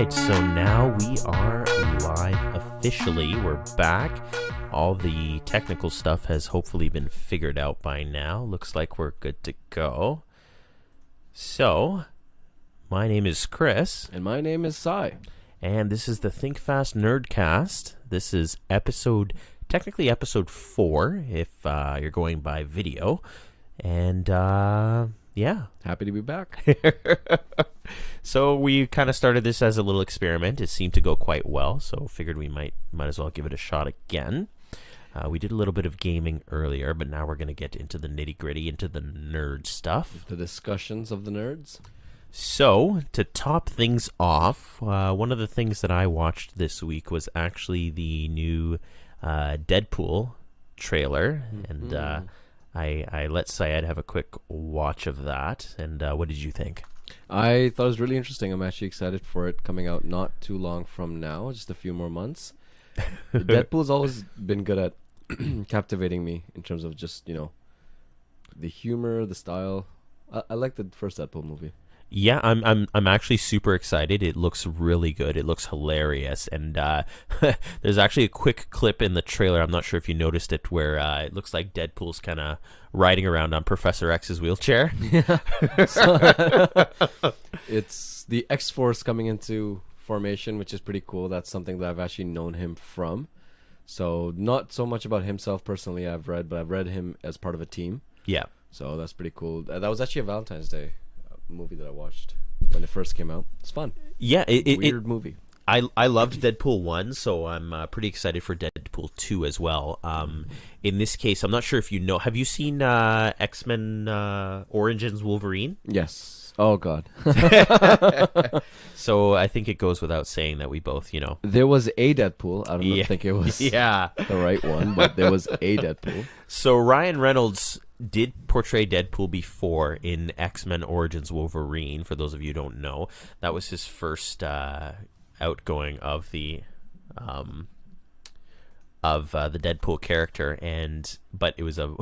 right, so now we are live officially. We're back. All the technical stuff has hopefully been figured out by now. Looks like we're good to go. So, my name is Chris. And my name is Sai. And this is the ThinkFast Nerdcast. This is technically episode 4, if you're going by video. And, yeah. Happy to be back. So we kind of started this as a little experiment. It seemed to go quite well, so figured we might as well give it a shot again. We did a little bit of gaming earlier, but now we're going to get into the nitty-gritty, into the nerd stuff. The discussions of the nerds. So, to top things off, one of the things that I watched this week was actually the new Deadpool trailer, and I let Syed have a quick watch of that. And what did you think? I thought it was really interesting. I'm actually excited for it coming out not too long from now, just a few more months. Deadpool's always been good at captivating me in terms of just, the humor, the style. I like the first Deadpool movie. Yeah, I'm actually super excited. It looks really good. It looks hilarious, and there's actually a quick clip in the trailer. I'm not sure if you noticed it, where it looks like Deadpool's kind of riding around on Professor X's wheelchair. Yeah, it's the X-Force coming into formation, which is pretty cool. That's something that I've actually known him from. So not so much about himself personally. I've read him as part of a team. Yeah. So that's pretty cool. That was actually a Valentine's Day movie that I watched when it first came out. It's fun. Yeah, weird movie. I loved Deadpool 1, so I'm pretty excited for Deadpool 2 as well. In this case, I'm not sure if you know. Have you seen X-Men Origins Wolverine? Yes. Oh, God. So I think it goes without saying that we both, There was a Deadpool. I don't think it was the right one, but there was a Deadpool. So Ryan Reynolds did portray Deadpool before in X-Men Origins Wolverine. For those of you who don't know, that was his first outgoing of the Deadpool character, but it was a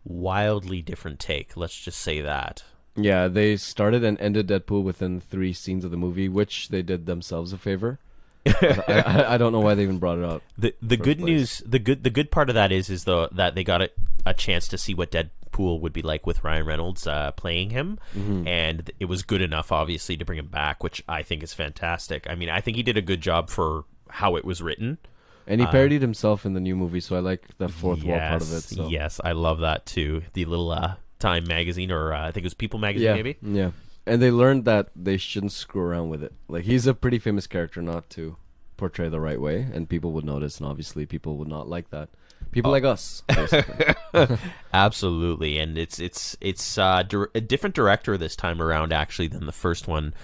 wildly different take. Let's just say that. Yeah, they started and ended Deadpool within 3 scenes of the movie, which they did themselves a favor. I don't know why they even brought it up. The good news, the good part of that is though that they got a chance to see what Deadpool would be like with Ryan Reynolds playing him, and it was good enough, obviously, to bring him back, which I think is fantastic. I mean, I think he did a good job for how it was written. And he parodied himself in the new movie, so I like the fourth wall part of it. So. Yes, I love that too. The little Time magazine, or I think it was People magazine, maybe. Yeah. And they learned that they shouldn't screw around with it. Like, he's a pretty famous character not to portray the right way, and people would notice, and obviously people would not like that. People like us, basically. Absolutely, and it's a different director this time around, actually, than the first one.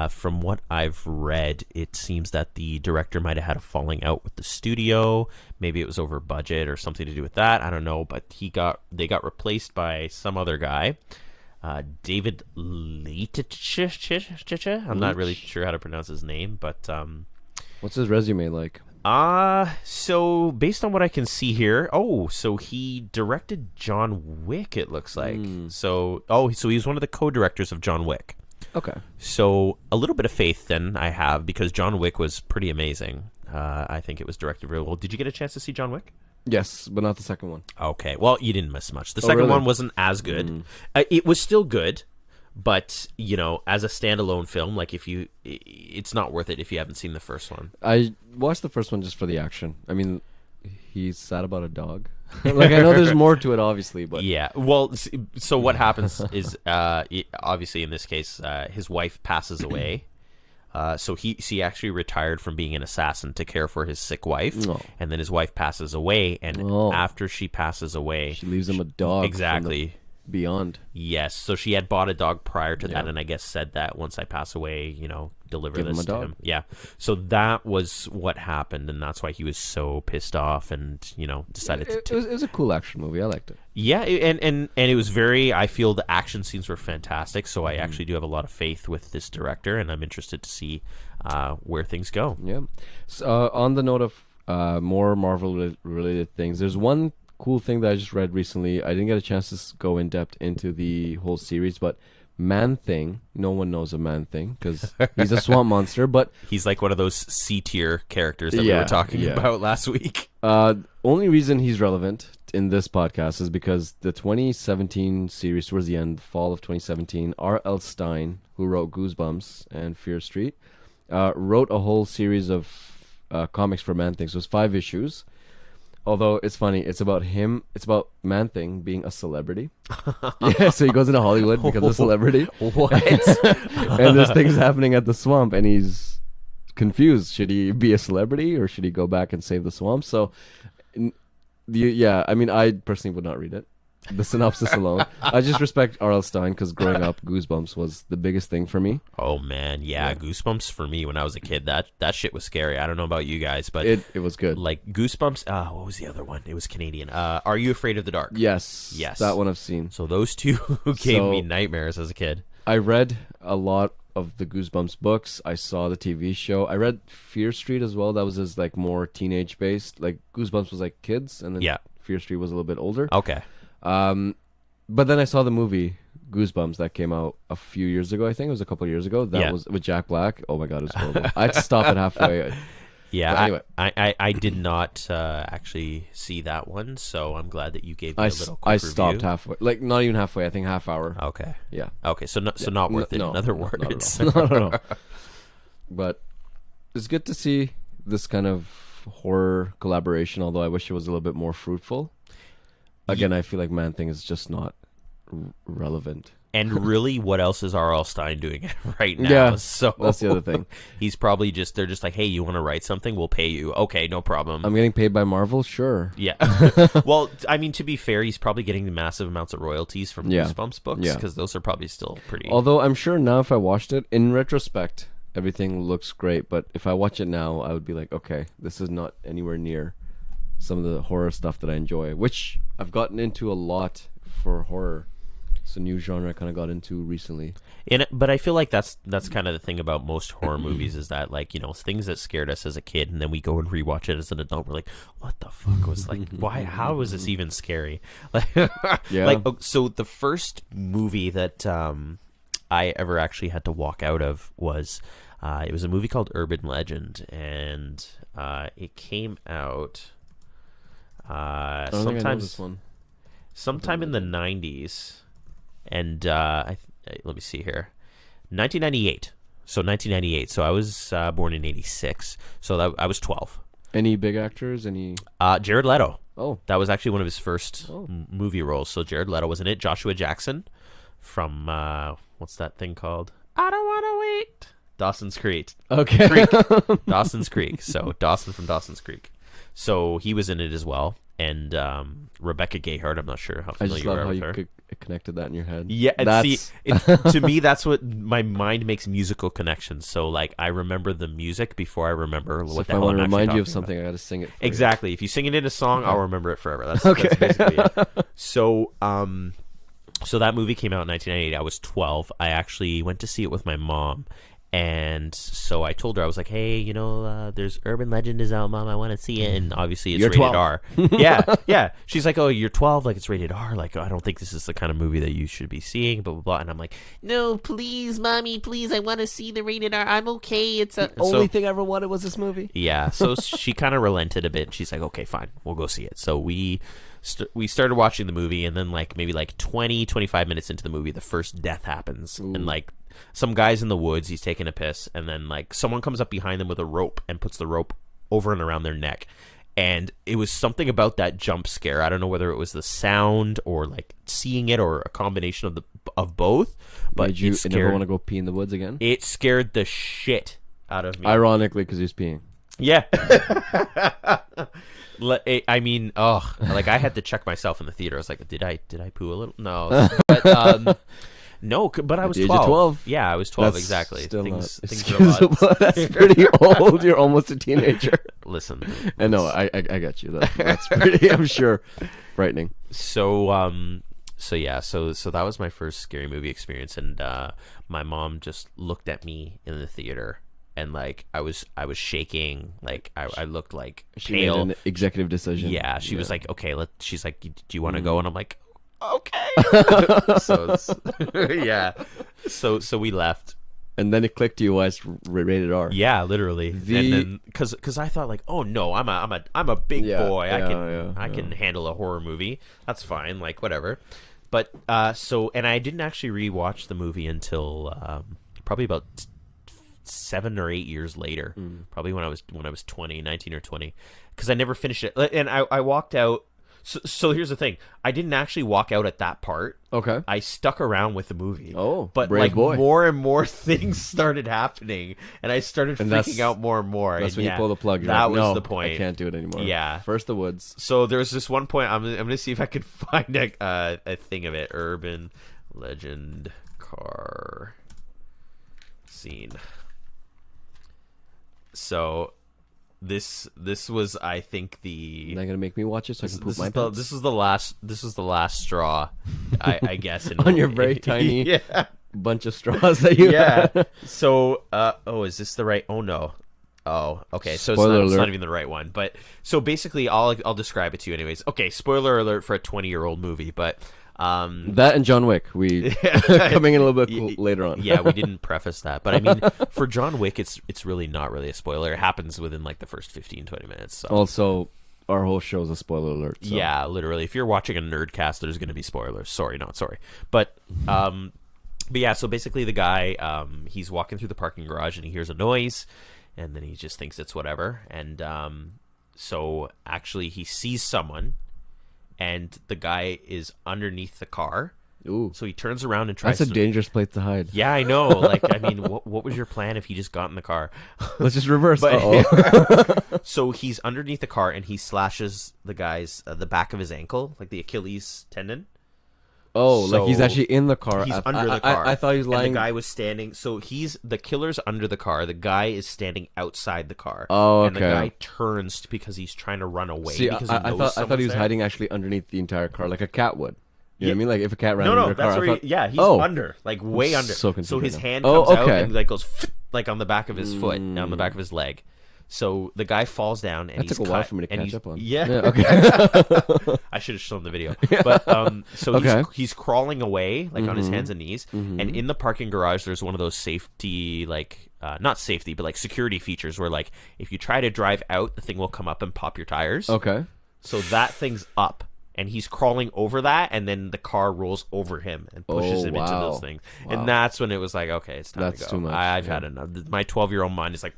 From what I've read, it seems that the director might have had a falling out with the studio. Maybe it was over budget or something to do with that. I don't know, but they got replaced by some other guy. David Leitch. I'm not really sure how to pronounce his name, but what's his resume like? So based on what I can see here, so he directed John Wick, it looks like. So he was one of the co-directors of John Wick. Okay. So a little bit of faith then I have, because John Wick was pretty amazing. I think it was directed very well. Did you get a chance to see John Wick? Yes, but not the second one. Okay, well, you didn't miss much. The second one wasn't as good. It was still good, but as a standalone film, like it's not worth it if you haven't seen the first one. I watched the first one just for the action. I mean, he's sad about a dog. Like, I know there's more to it, obviously, but yeah. Well, so what happens is, obviously in this case, his wife passes away. So he actually retired from being an assassin to care for his sick wife, and then his wife passes away, and after she passes away, she leaves him a dog. Exactly. Beyond. Yes. So she had bought a dog prior to that, and I guess said that once I pass away, deliver Give this him a to dog. him. Yeah. So that was what happened, and that's why he was so pissed off, and decided to. It was a cool action movie. I liked it. Yeah, and it was I feel the action scenes were fantastic. So I actually do have a lot of faith with this director, and I'm interested to see where things go. Yeah. So, on the note of more Marvel related things, there's one cool thing that I just read recently. I didn't get a chance to go in depth into the whole series, but Man-Thing. No one knows a Man-Thing because he's a swamp monster, but He's like one of those C tier characters that we were talking about last week. only reason he's relevant in this podcast is because the 2017 series, towards the end, fall of 2017, R.L. Stine, who wrote Goosebumps and Fear Street, wrote a whole series of comics for Man-Thing. So it's 5 issues. Although it's funny, it's about Man-Thing being a celebrity. Yeah, so he goes into Hollywood, becomes a celebrity. What? And there's things happening at the swamp, and he's confused. Should he be a celebrity or should he go back and save the swamp? So, I mean, I personally would not read it. The synopsis alone. I just respect R.L. Stine because growing up, Goosebumps was the biggest thing for me. Oh man, yeah, Goosebumps for me when I was a kid. That shit was scary. I don't know about you guys, but it was good. Like Goosebumps. What was the other one? It was Canadian. Are You Afraid of the Dark? Yes, that one I've seen. So those two gave me nightmares as a kid. I read a lot of the Goosebumps books. I saw the TV show. I read Fear Street as well. That was his like more teenage based. Like Goosebumps was like kids, and then Fear Street was a little bit older. Okay. But then I saw the movie Goosebumps that came out a few years ago. I think it was a couple of years ago. That was with Jack Black. Oh my god, it was horrible. I had to stop it halfway. Yeah, anyway. I did not actually see that one, so I'm glad that you gave me a little quick review. Stopped halfway, like not even halfway. I think half hour. Okay. Yeah. Okay, so not worth it. In other words, no. But it's good to see this kind of horror collaboration. Although I wish it was a little bit more fruitful. Again, I feel like Man-Thing is just not relevant. And really, what else is R.L. Stein doing right now? Yeah, so that's the other thing. He's probably they're just like, hey, you want to write something? We'll pay you. Okay, no problem. I'm getting paid by Marvel? Sure. Yeah. Well, I mean, to be fair, he's probably getting massive amounts of royalties from Goosebumps books because those are probably still pretty... Although I'm sure now if I watched it, in retrospect, everything looks great. But if I watch it now, I would be like, okay, this is not anywhere near some of the horror stuff that I enjoy, which I've gotten into a lot for horror. It's a new genre I kind of got into recently. But I feel like that's kind of the thing about most horror movies is that, like, you know, things that scared us as a kid, and then we go and rewatch it as an adult. We're like, what the fuck was like? Why? How was this even scary? Like, so the first movie that I ever actually had to walk out of was it was a movie called Urban Legend, and it came out. Sometime in the 90s, and let me see here, 1998. So 1998. So I was born in 86. So I was 12. Any big actors? Any? Jared Leto. Oh, that was actually one of his first movie roles. So Jared Leto was in it. Joshua Jackson from what's that thing called? I don't want to wait. Dawson's Creek. Okay. Dawson's Creek. So Dawson from Dawson's Creek. So he was in it as well. And Rebecca Gayheart, I'm not sure how familiar you are with her. I just love how you connected that in your head. Yeah, to me, that's what my mind makes musical connections. So, like, I remember the music before I remember what the hell I'm actually talking about. If I want to remind you of something, I got to sing it for exactly. you. If you sing it in a song, I'll remember it forever. That's basically it. So, so that movie came out in 1998. I was 12. I actually went to see it with my mom. And so I told her, I was like, hey, you know, there's Urban Legend is out, Mom. I want to see it. And obviously it's you're rated 12. R. Yeah. She's like, oh, you're 12. Like, it's rated R. Like, I don't think this is the kind of movie that you should be seeing, blah, blah, blah. And I'm like, no, please, Mommy, please. I want to see the rated R. I'm okay. It's the only thing I ever wanted was this movie. Yeah. So she kind of relented a bit. She's like, okay, fine. We'll go see it. So we started watching the movie, and then maybe 20, 25 minutes into the movie, the first death happens. Ooh. And some guy's in the woods, he's taking a piss, and then someone comes up behind them with a rope and puts the rope over and around their neck. And it was something about that jump scare. I don't know whether it was the sound or seeing it or a combination of both. But did you never want to go pee in the woods again? It scared the shit out of me. Ironically, because he was peeing. Yeah. I mean, I had to check myself in the theater. I was like, did I poo a little? No. But, no, but I was 12. 12. Yeah, I was 12, That's exactly. Still things are That's pretty old. You're almost a teenager. Listen. And no, I got you. That's pretty, I'm sure, frightening. So that was my first scary movie experience, and my mom just looked at me in the theater, and I was shaking, I looked she pale. made an executive decision. Yeah, she was like, okay, she's like, do you want to go? And I'm like, okay. So yeah, so we left. And then it clicked to you as rated R. Yeah, literally. And then because I thought like, oh no, I'm a big boy. I can handle a horror movie. That's fine. Like whatever. But and I didn't actually rewatch the movie until probably about 7 or 8 years later. Probably when I was 20, 19 or 20, because I never finished it. And I walked out. So here's the thing. I didn't actually walk out at that part. Okay. I stuck around with the movie. Oh, but brave like boy. more and more things started happening, and I started freaking out more and more. That's and when you pull the plug. You're that like, was no, the point. I can't do it anymore. Yeah. First the woods. So there's this one point. I'm gonna see if I could find a thing of it. Urban legend car scene. So this was, I think, You're not gonna make me watch it so I can poop my pants? this was the last straw, I guess. On your very tiny yeah. bunch of straws that you had. So is this the right? Oh no. Oh, okay. So Spoiler it's not alert. even the right one. But so basically, I'll describe it to you anyways. Okay, spoiler alert for a 20-year-old movie, but That and John Wick. We coming in a little bit later on. yeah, we didn't preface that, but I mean, for John Wick, it's really not really a spoiler. It happens within like the first 15-20 minutes. So. Also, our whole show is a spoiler alert. So. Yeah, literally. If you're watching a Nerdcast, there's going to be spoilers. Sorry, not sorry. But yeah, so basically the guy, he's walking through the parking garage and he hears a noise, and then he just thinks it's whatever. And so actually he sees someone, and the guy is underneath the car. Ooh. So he turns around and tries That's a dangerous place to hide. Yeah, I know. Like, I mean, what was your plan if he just got in the car? Let's just reverse. So he's underneath the car and he slashes the guy's the back of his ankle, like the Achilles tendon. Oh, So like he's actually in the car. He's under the car. I thought he was lying. And the guy was standing. So the killer's under the car. The guy is standing outside the car. Oh, okay. And the guy turns because he's trying to run away. See, because I thought he was there. hiding actually underneath the entire car, like a cat would. You know what I mean? Like if a cat ran No, under a car. that's I where thought, he's under, like way under. so So his confused hand now. comes out Okay. and like goes like on the back of his foot, down the back of his leg. So the guy falls down, and That took a while for me to catch up on. Yeah, okay. I should have shown the video. But so Okay. he's crawling away like on his hands and knees, and in the parking garage there's one of those safety not safety but like security features where like if you try to drive out, the thing will come up and pop your tires. Okay. So that thing's up, and he's crawling over that, and then the car rolls over him and pushes him into those things. Wow. And that's when it was like, okay, it's time That's to go. too much, I've yeah. had enough. My 12-year-old mind is like.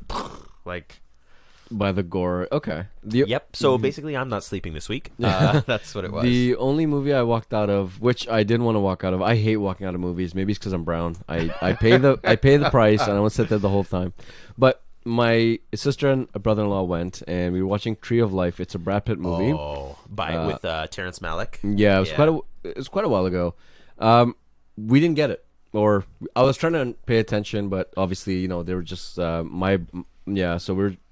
By the gore. Okay. Yep. So basically, I'm not sleeping this week. That's what it was. The only movie I walked out of, which I didn't want to walk out of, I hate walking out of movies. Maybe it's because I'm brown. I pay the price, and I want to sit there the whole time. But my sister and a brother-in-law went, and we were watching Tree of Life. It's a Brad Pitt movie. Oh, with Terrence Malick. Yeah, it was quite a while ago. We didn't get it, or I was trying to pay attention, but obviously, they were just So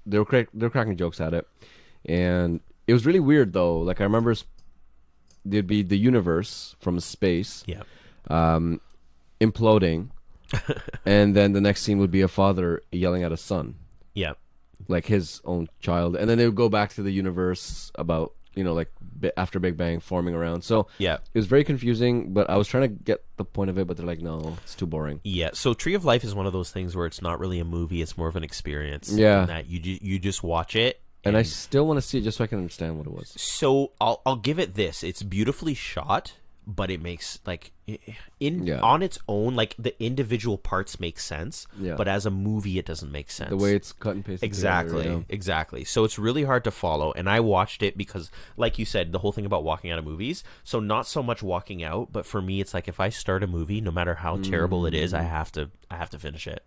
they were cracking jokes at it, and it was really weird though. Like I remember, there'd be the universe from space, imploding, and then the next scene would be a father yelling at a son, like his own child, and then they would go back to the universe about after Big Bang forming around. So it was very confusing, but I was trying to get the point of it, but they're like, no, it's too boring. Yeah, so Tree of Life is one of those things where it's not really a movie; it's more of an experience. Yeah, in that you just watch it, and I still want to see it just so I can understand what it was. So I'll give it this: it's beautifully shot, but it makes on its own, like the individual parts make sense, but as a movie it doesn't make sense. The way it's cut and pasted together, exactly. So it's really hard to follow, and I watched it because, like you said, the whole thing about walking out of movies, so not so much walking out, but for me it's like if I start a movie, no matter how terrible it is, I have to finish it.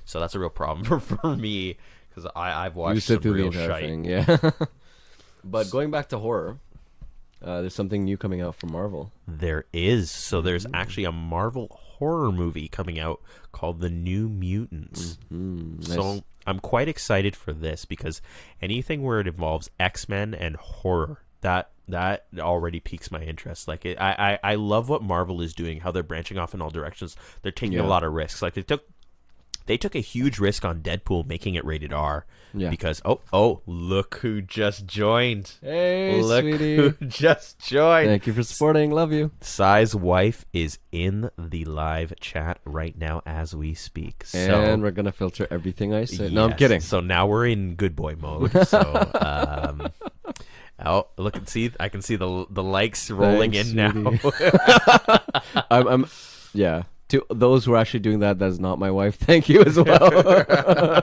So that's a real problem for me, because I've watched some real shite. Thing, yeah. But going back to horror, there's something new coming out from Marvel. There is. So there's actually a Marvel horror movie coming out called The New Mutants. Nice. So I'm quite excited for this because anything where it involves X-Men and horror, that already piques my interest. Like I love what Marvel is doing, how they're branching off in all directions. They're taking a lot of risks. Like they they took a huge risk on Deadpool making it rated R. Yeah. Because look who just joined. Hey, Look sweetie. who just joined. Thank you for supporting. Love you. Sai's wife is in the live chat right now as we speak. And we're gonna filter everything I say. No, I'm yes. kidding. So now we're in good boy mode. So look and see. I can see the likes rolling Thanks, in now. I'm yeah. To those who are actually doing that, that's not my wife. Thank you as well.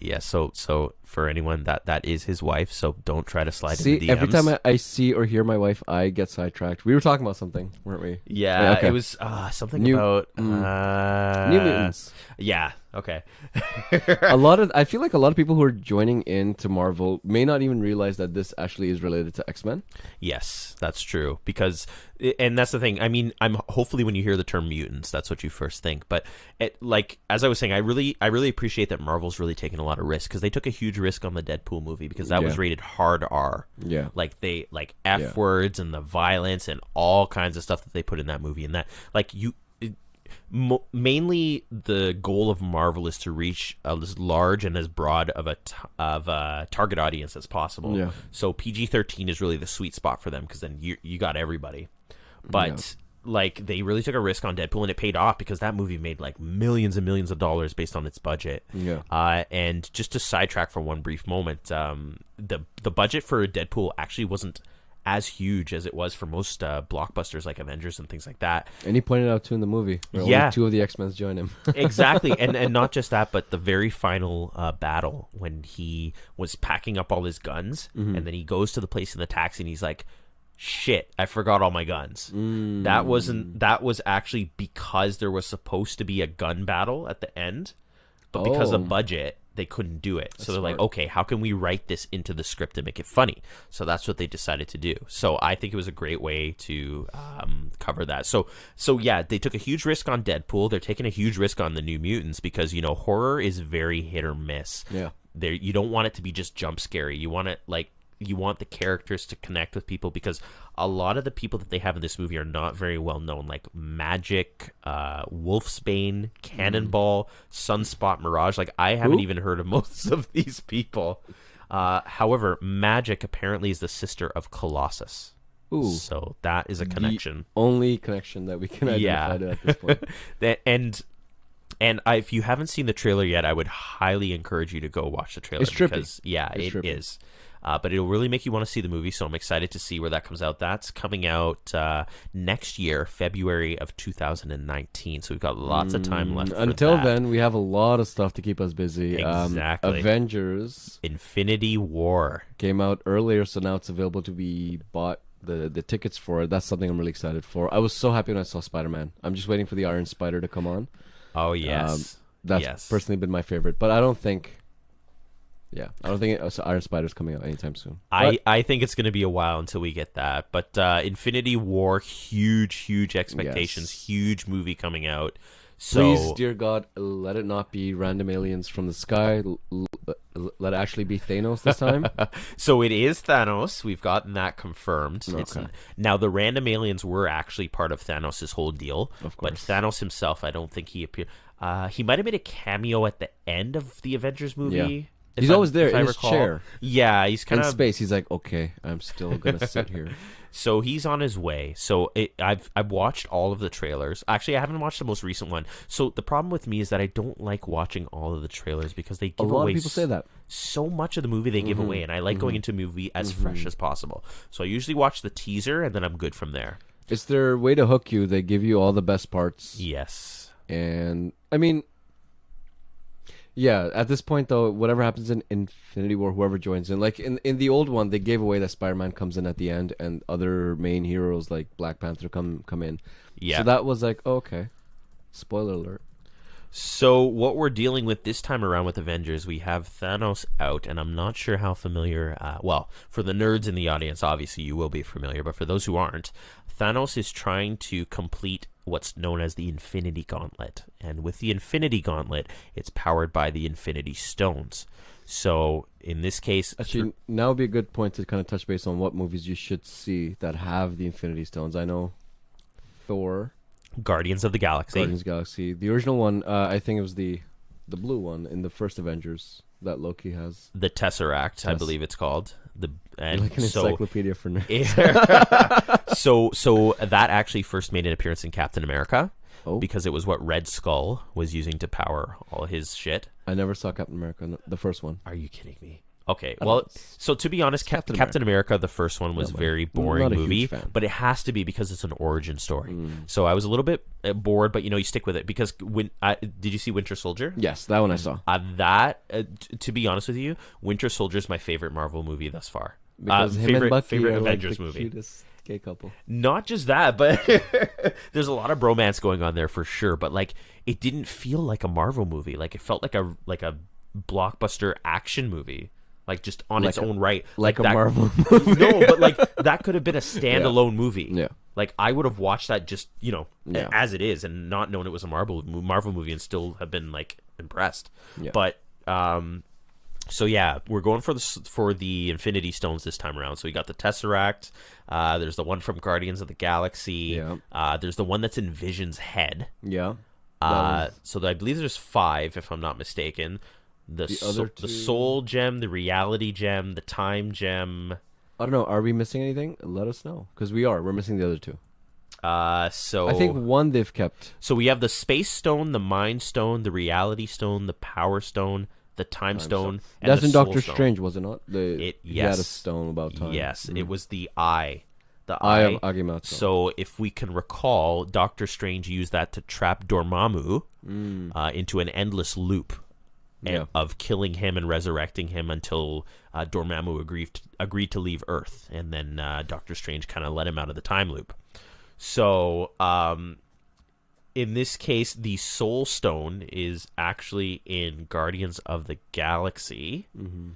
Yeah. So for anyone that is his wife. So don't try to slide See, in the DMs. every time I see or hear my wife, I get sidetracked. We were talking about something, weren't we? Yeah. Okay. It was something about New Mutants. Yeah. Okay. I feel like a lot of people who are joining into Marvel may not even realize that this actually is related to X-Men. Yes, that's true. And that's the thing. I mean, hopefully when you hear the term mutants, that's what you first think. But as I was saying, I really appreciate that Marvel's really taken a lot of risks, because they took a huge risk on the Deadpool movie, because that was rated hard R. Yeah. Like they F words and the violence and all kinds of stuff that they put in that movie, and that mainly the goal of Marvel is to reach as large and as broad of a target audience as possible. Yeah. So PG-13 is really the sweet spot for them, because then you got everybody. But they really took a risk on Deadpool, and it paid off, because that movie made like millions and millions of dollars based on its budget. Yeah. And just to sidetrack for one brief moment, the budget for Deadpool actually wasn't as huge as it was for most blockbusters like Avengers and things like that. And he pointed out too in the movie. Where Yeah. only 2 of the X-Men join him. Exactly. And not just that, but the very final battle, when he was packing up all his guns, and then he goes to the place in the taxi and he's like, shit, I forgot all my guns. That was actually because there was supposed to be a gun battle at the end, but because of budget, they couldn't do it. So they're like, okay, how can we write this into the script and make it funny? So that's what they decided to do. So I think it was a great way to cover that. So yeah, they took a huge risk on Deadpool. They're taking a huge risk on the New Mutants, because horror is very hit or miss. Yeah. You don't want it to be just jump scary. You want it you want the characters to connect with people, because a lot of the people that they have in this movie are not very well known, like Magic, Wolfsbane, Cannonball, Sunspot, Mirage. Like, I haven't even heard of most of these people. However, Magic apparently is the sister of Colossus. Ooh. So that is a connection. The only connection that we can identify at this point. And if you haven't seen the trailer yet, I would highly encourage you to go watch the trailer. It's trippy. Because, yeah, It's it trippy. is. But it'll really make you want to see the movie, so I'm excited to see where that comes out. That's coming out next year, February of 2019. So we've got lots of time left for Until that. then, we have a lot of stuff to keep us busy. Exactly. Avengers Infinity War. came out earlier, so now it's available to be bought. The tickets for it. That's something I'm really excited for. I was so happy when I saw Spider-Man. I'm just waiting for the Iron Spider to come on. Oh, yes. That's personally been my favorite, but I don't think Iron Spider's coming out anytime soon. I think it's going to be a while until we get that. But Infinity War, huge expectations, huge movie coming out. So, please, dear God, let it not be random aliens from the sky. Let it actually be Thanos this time. So it is Thanos. We've gotten that confirmed. Okay. Now, the random aliens were actually part of Thanos' whole deal. Of But course. Thanos himself, I don't think he appeared. He might have made a cameo at the end of the Avengers movie. Yeah. He's always there in his chair. Yeah, he's kind In of space, he's like, okay, I'm still gonna sit here. So he's on his way. So I've watched all of the trailers. Actually, I haven't watched the most recent one. So the problem with me is that I don't like watching all of the trailers, because they give A lot away of people say that. so much of the movie they give away, and I like going into a movie as fresh as possible. So I usually watch the teaser, and then I'm good from there. It's their way to hook you. They give you all the best parts. Yes. And I mean, yeah, at this point though, whatever happens in Infinity War, whoever joins in, like in the old one, they gave away that Spider-Man comes in at the end, and other main heroes like Black Panther come in. Yeah. So that was like, oh, okay. Spoiler alert. So what we're dealing with this time around with Avengers, we have Thanos out, and I'm not sure how familiar. Well, for the nerds in the audience, obviously you will be familiar, but for those who aren't, Thanos is trying to complete what's known as the Infinity Gauntlet, and with the Infinity Gauntlet, it's powered by the Infinity Stones. So in this case, Actually, now would be a good point to kind of touch base on what movies you should see that have the Infinity Stones. I know Thor. Guardians of the Galaxy. Guardians of the Galaxy. The original one, I think it was the blue one in the first Avengers that Loki has. The Tesseract, I believe it's called. Like an encyclopedia for nerds. So that actually first made an appearance in Captain America. Oh. Because it was what Red Skull was using to power all his shit. I never saw Captain America, the first one. Are you kidding me? Okay, well, so to be honest, Captain America, the first one was a very boring movie, but it has to be because it's an origin story. So I was a little bit bored, but you stick with it because did you see Winter Soldier? Yes, that one I saw. To be honest with you, Winter Soldier is my favorite Marvel movie thus far. Because him and Bucky favorite are Avengers like the movie. Cutest gay couple. Not just that, but there's a lot of bromance going on there for sure. But like, it didn't feel like a Marvel movie. Like it felt like a blockbuster action movie, like just on its own right. Like a that, Marvel movie. No, but like that could have been a standalone movie. Yeah. Like I would have watched that just as it is and not known it was a Marvel movie and still have been like impressed. Yeah. But so yeah, we're going for the Infinity Stones this time around. So we got the Tesseract. There's the one from Guardians of the Galaxy. Yeah. There's the one that's in Vision's head. Yeah. So I believe there's 5, if I'm not mistaken. The Soul Gem, the Reality Gem, the Time Gem. I don't know. Are we missing anything? Let us know, because we're missing the other 2. So I think one they've kept. So we have the Space Stone, the Mind Stone, the Reality Stone, the Power Stone, the Time Stone, and that's the in Soul Doctor Stone. Strange, was it not? Yes. He had a stone about time. Yes, it was the Eye. The Eye of Agamotto. So if we can recall, Doctor Strange used that to trap Dormammu into an endless loop of killing him and resurrecting him until Dormammu agreed to leave Earth, and then Doctor Strange kind of let him out of the time loop. So in this case, the Soul Stone is actually in Guardians of the Galaxy. Mm-hmm.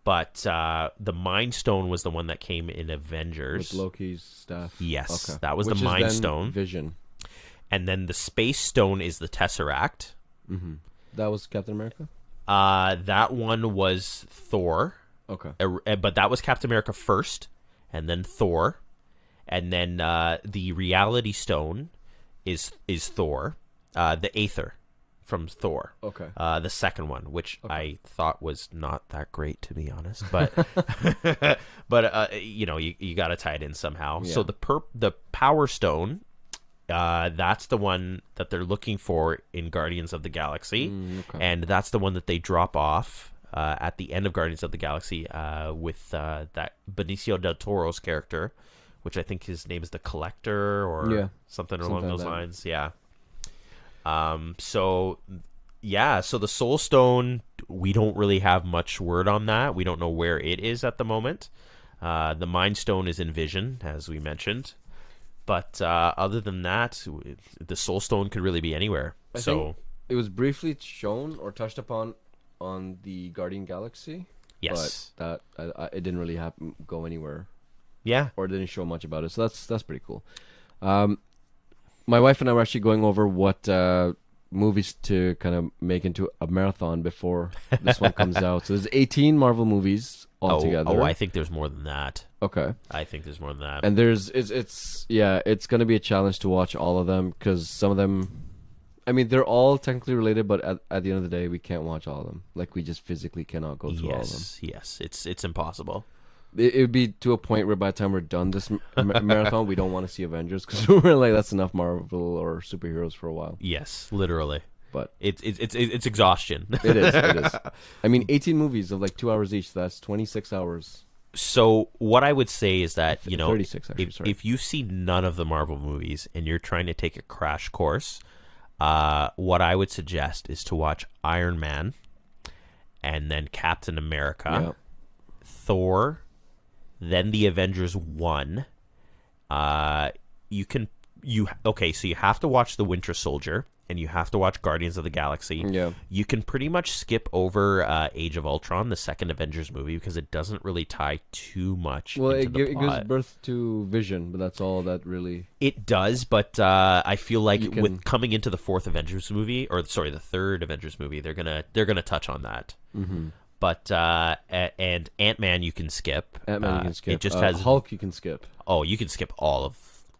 But the Mind Stone was the one that came in Avengers. With Loki's staff. Yes, that was the Mind Stone. Vision. And then the Space Stone is the Tesseract. Mm-hmm. That was Captain America? That one was Thor. Okay. But that was Captain America first, and then Thor. And then the Reality Stone is Thor. The Aether from Thor. Okay. The second one, which I thought was not that great, to be honest, but you got to tie it in somehow. Yeah. So the Power Stone, that's the one that they're looking for in Guardians of the Galaxy, and that's the one that they drop off at the end of Guardians of the Galaxy with that Benicio del Toro's character, which I think his name is the Collector or something along those lines. Yeah. So the Soul Stone, we don't really have much word on that. We don't know where it is at the moment. The Mind Stone is in Vision, as we mentioned. But other than that, the Soul Stone could really be anywhere. I think it was briefly shown or touched upon on the Guardian Galaxy. Yes. But that it didn't really go anywhere. Yeah. Or didn't show much about it. So that's pretty cool. My wife and I were actually going over what movies to kind of make into a marathon before this one comes out. So there's 18 Marvel movies altogether. Oh, I think there's more than that. Okay. I think there's more than that. And it's going to be a challenge to watch all of them because some of them, I mean, they're all technically related, but at the end of the day, we can't watch all of them. Like, we just physically cannot go through all of them. Yes, it's impossible. It would be to a point where by the time we're done this marathon, we don't want to see Avengers because we're like, that's enough Marvel or superheroes for a while. Yes, literally. But it's exhaustion. It is. I mean, 18 movies of like 2 hours each. So that's 26 hours. So what I would say is that 36. Actually, if you've seen none of the Marvel movies and you're trying to take a crash course, what I would suggest is to watch Iron Man, and then Captain America, Thor. Then the Avengers 1. So you have to watch The Winter Soldier, and you have to watch Guardians of the Galaxy. Yeah. You can pretty much skip over Age of Ultron, the second Avengers movie, because it doesn't really tie too much into the plot. It gives birth to Vision, but that's all that really... It does, but I feel like with coming into the fourth Avengers movie, the third Avengers movie, they're gonna touch on that. Mm-hmm. But and Ant-Man you can skip. Ant-Man you can skip. It just has Hulk you can skip. Oh, you can skip all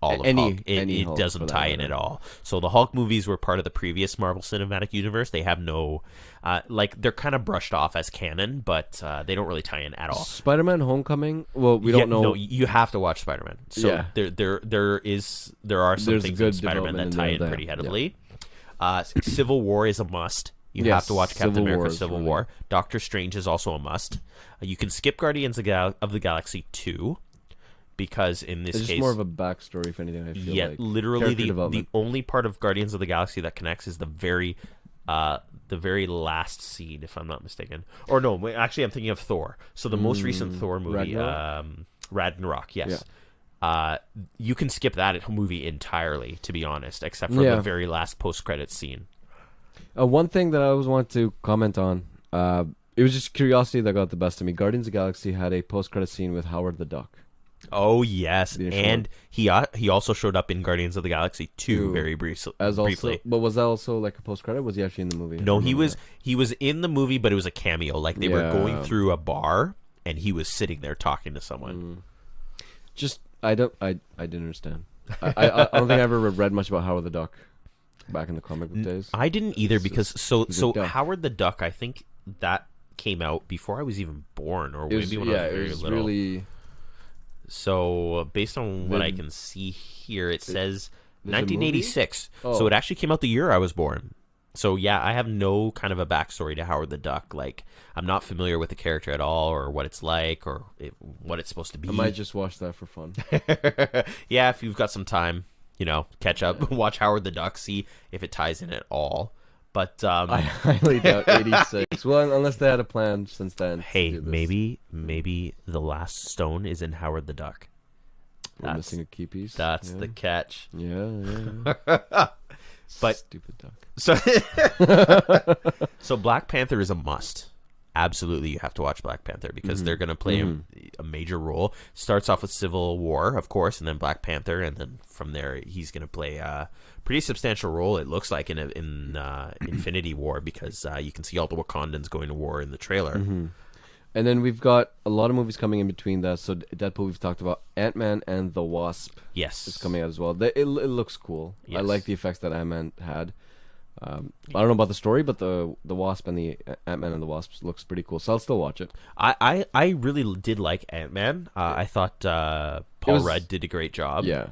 all of Hulk. It Hulk doesn't tie in at all. So the Hulk movies were part of the previous Marvel Cinematic Universe. They have no, they're kind of brushed off as canon, but they don't really tie in at all. Spider-Man: Homecoming. Well, we don't know. No, you have to watch Spider-Man. So there are some things in Spider-Man that tie in pretty heavily. Yeah. Civil War is a must. You have to watch Captain America: Civil War. Doctor Strange is also a must. You can skip Guardians of the Galaxy 2. Because in this case, it's more of a backstory, if anything. I feel like literally the only part of Guardians of the Galaxy that connects is the very last scene, if I'm not mistaken. Or no, actually, I'm thinking of Thor. So the most recent Thor movie, Ragnarok. Yes, you can skip that movie entirely, to be honest, except for the very last post-credits scene. One thing that I always want to comment on, it was just curiosity that got the best of me. Guardians of the Galaxy had a post-credit scene with Howard the Duck. Oh yes, and he also showed up in Guardians of the Galaxy 2 very briefly. But was that also like a post credit? Was he actually in the movie? No, he was in the movie, but it was a cameo. Like they were going through a bar, and he was sitting there talking to someone. Just I didn't understand. I don't think I ever read much about Howard the Duck back in the comic book days. I didn't either because Howard the Duck, I think that came out before I was even born, or maybe when I was very little. Really. So, based on what I can see here, it says 1986. So, it actually came out the year I was born. So, yeah, I have no kind of a backstory to Howard the Duck. Like, I'm not familiar with the character at all, or what it's like, or what it's supposed to be. I might just watch that for fun. Yeah, if you've got some time, catch up, watch Howard the Duck, see if it ties in at all. But I highly doubt 86. Well, unless they had a plan since then. Hey, maybe the last stone is in Howard the Duck. We're missing a key piece. That's the catch. Yeah. But stupid duck. So Black Panther is a must. Absolutely, you have to watch Black Panther because they're going to play a major role. Starts off with Civil War, of course, and then Black Panther, and then from there he's going to play a pretty substantial role. It looks like in Infinity War because you can see all the Wakandans going to war in the trailer. And then we've got a lot of movies coming in between that. So Deadpool, we've talked about. Ant-Man and the Wasp. Yes, is coming out as well. It looks cool. Yes. I like the effects that Ant-Man had. I don't know about the story, but the Wasp and the Ant-Man and the Wasp looks pretty cool, so I'll still watch it. I really did like Ant-Man. I thought Paul Rudd did a great job. Yeah.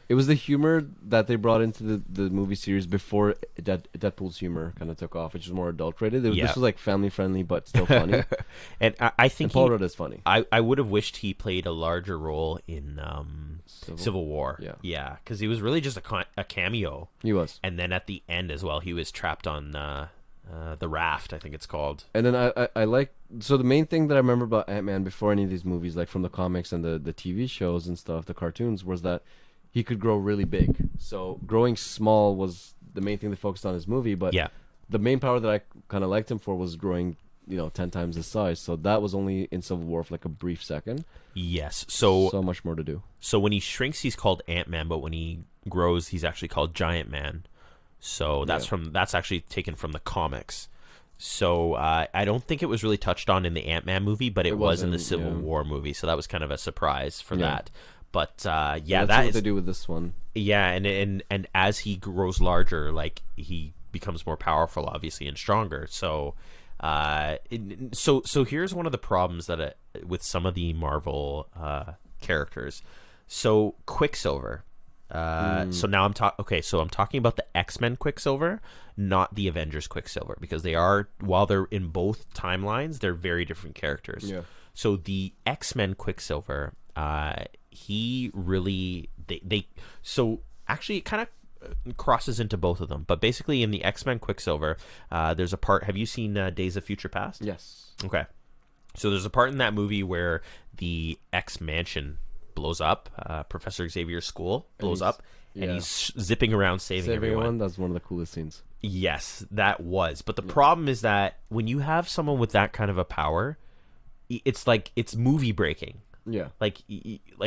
It was the humor that they brought into the movie series before Deadpool's humor kind of took off, which was more adult-rated. This was like family-friendly, but still funny. And I think Paul Rudd is funny. I would have wished he played a larger role in Civil War. Yeah, because he was really just a cameo. He was. And then at the end as well, he was trapped on the raft, I think it's called. And then I like... So the main thing that I remember about Ant-Man before any of these movies, like from the comics and the TV shows and stuff, the cartoons, was that he could grow really big. So growing small was the main thing they focused on in his movie, but the main power that I kind of liked him for was growing 10 times his size. So that was only in Civil War for like a brief second. Yes. So much more to do. So when he shrinks, he's called Ant-Man, but when he grows, he's actually called Giant Man. So that's actually taken from the comics. So I don't think it was really touched on in the Ant-Man movie, but it was in the Civil War movie. So that was kind of a surprise for that. But that's what they do with this one. Yeah, and as he grows larger, like he becomes more powerful, obviously, and stronger. So, so here's one of the problems that with some of the Marvel characters. So Quicksilver. So now I'm talking about the X-Men Quicksilver, not the Avengers Quicksilver, because while they're in both timelines, they're very different characters. Yeah. So the X-Men Quicksilver. He really so actually it kind of crosses into both of them, but basically in the X-Men Quicksilver there's a part. Have you seen Days of Future Past? Yes. Okay, so there's a part in that movie where the X Mansion blows up, Professor Xavier's school blows up, and he's zipping around saving everyone. That's one of the coolest scenes. Yes, that was. But the problem is that when you have someone with that kind of a power, it's like it's movie breaking. Yeah. Like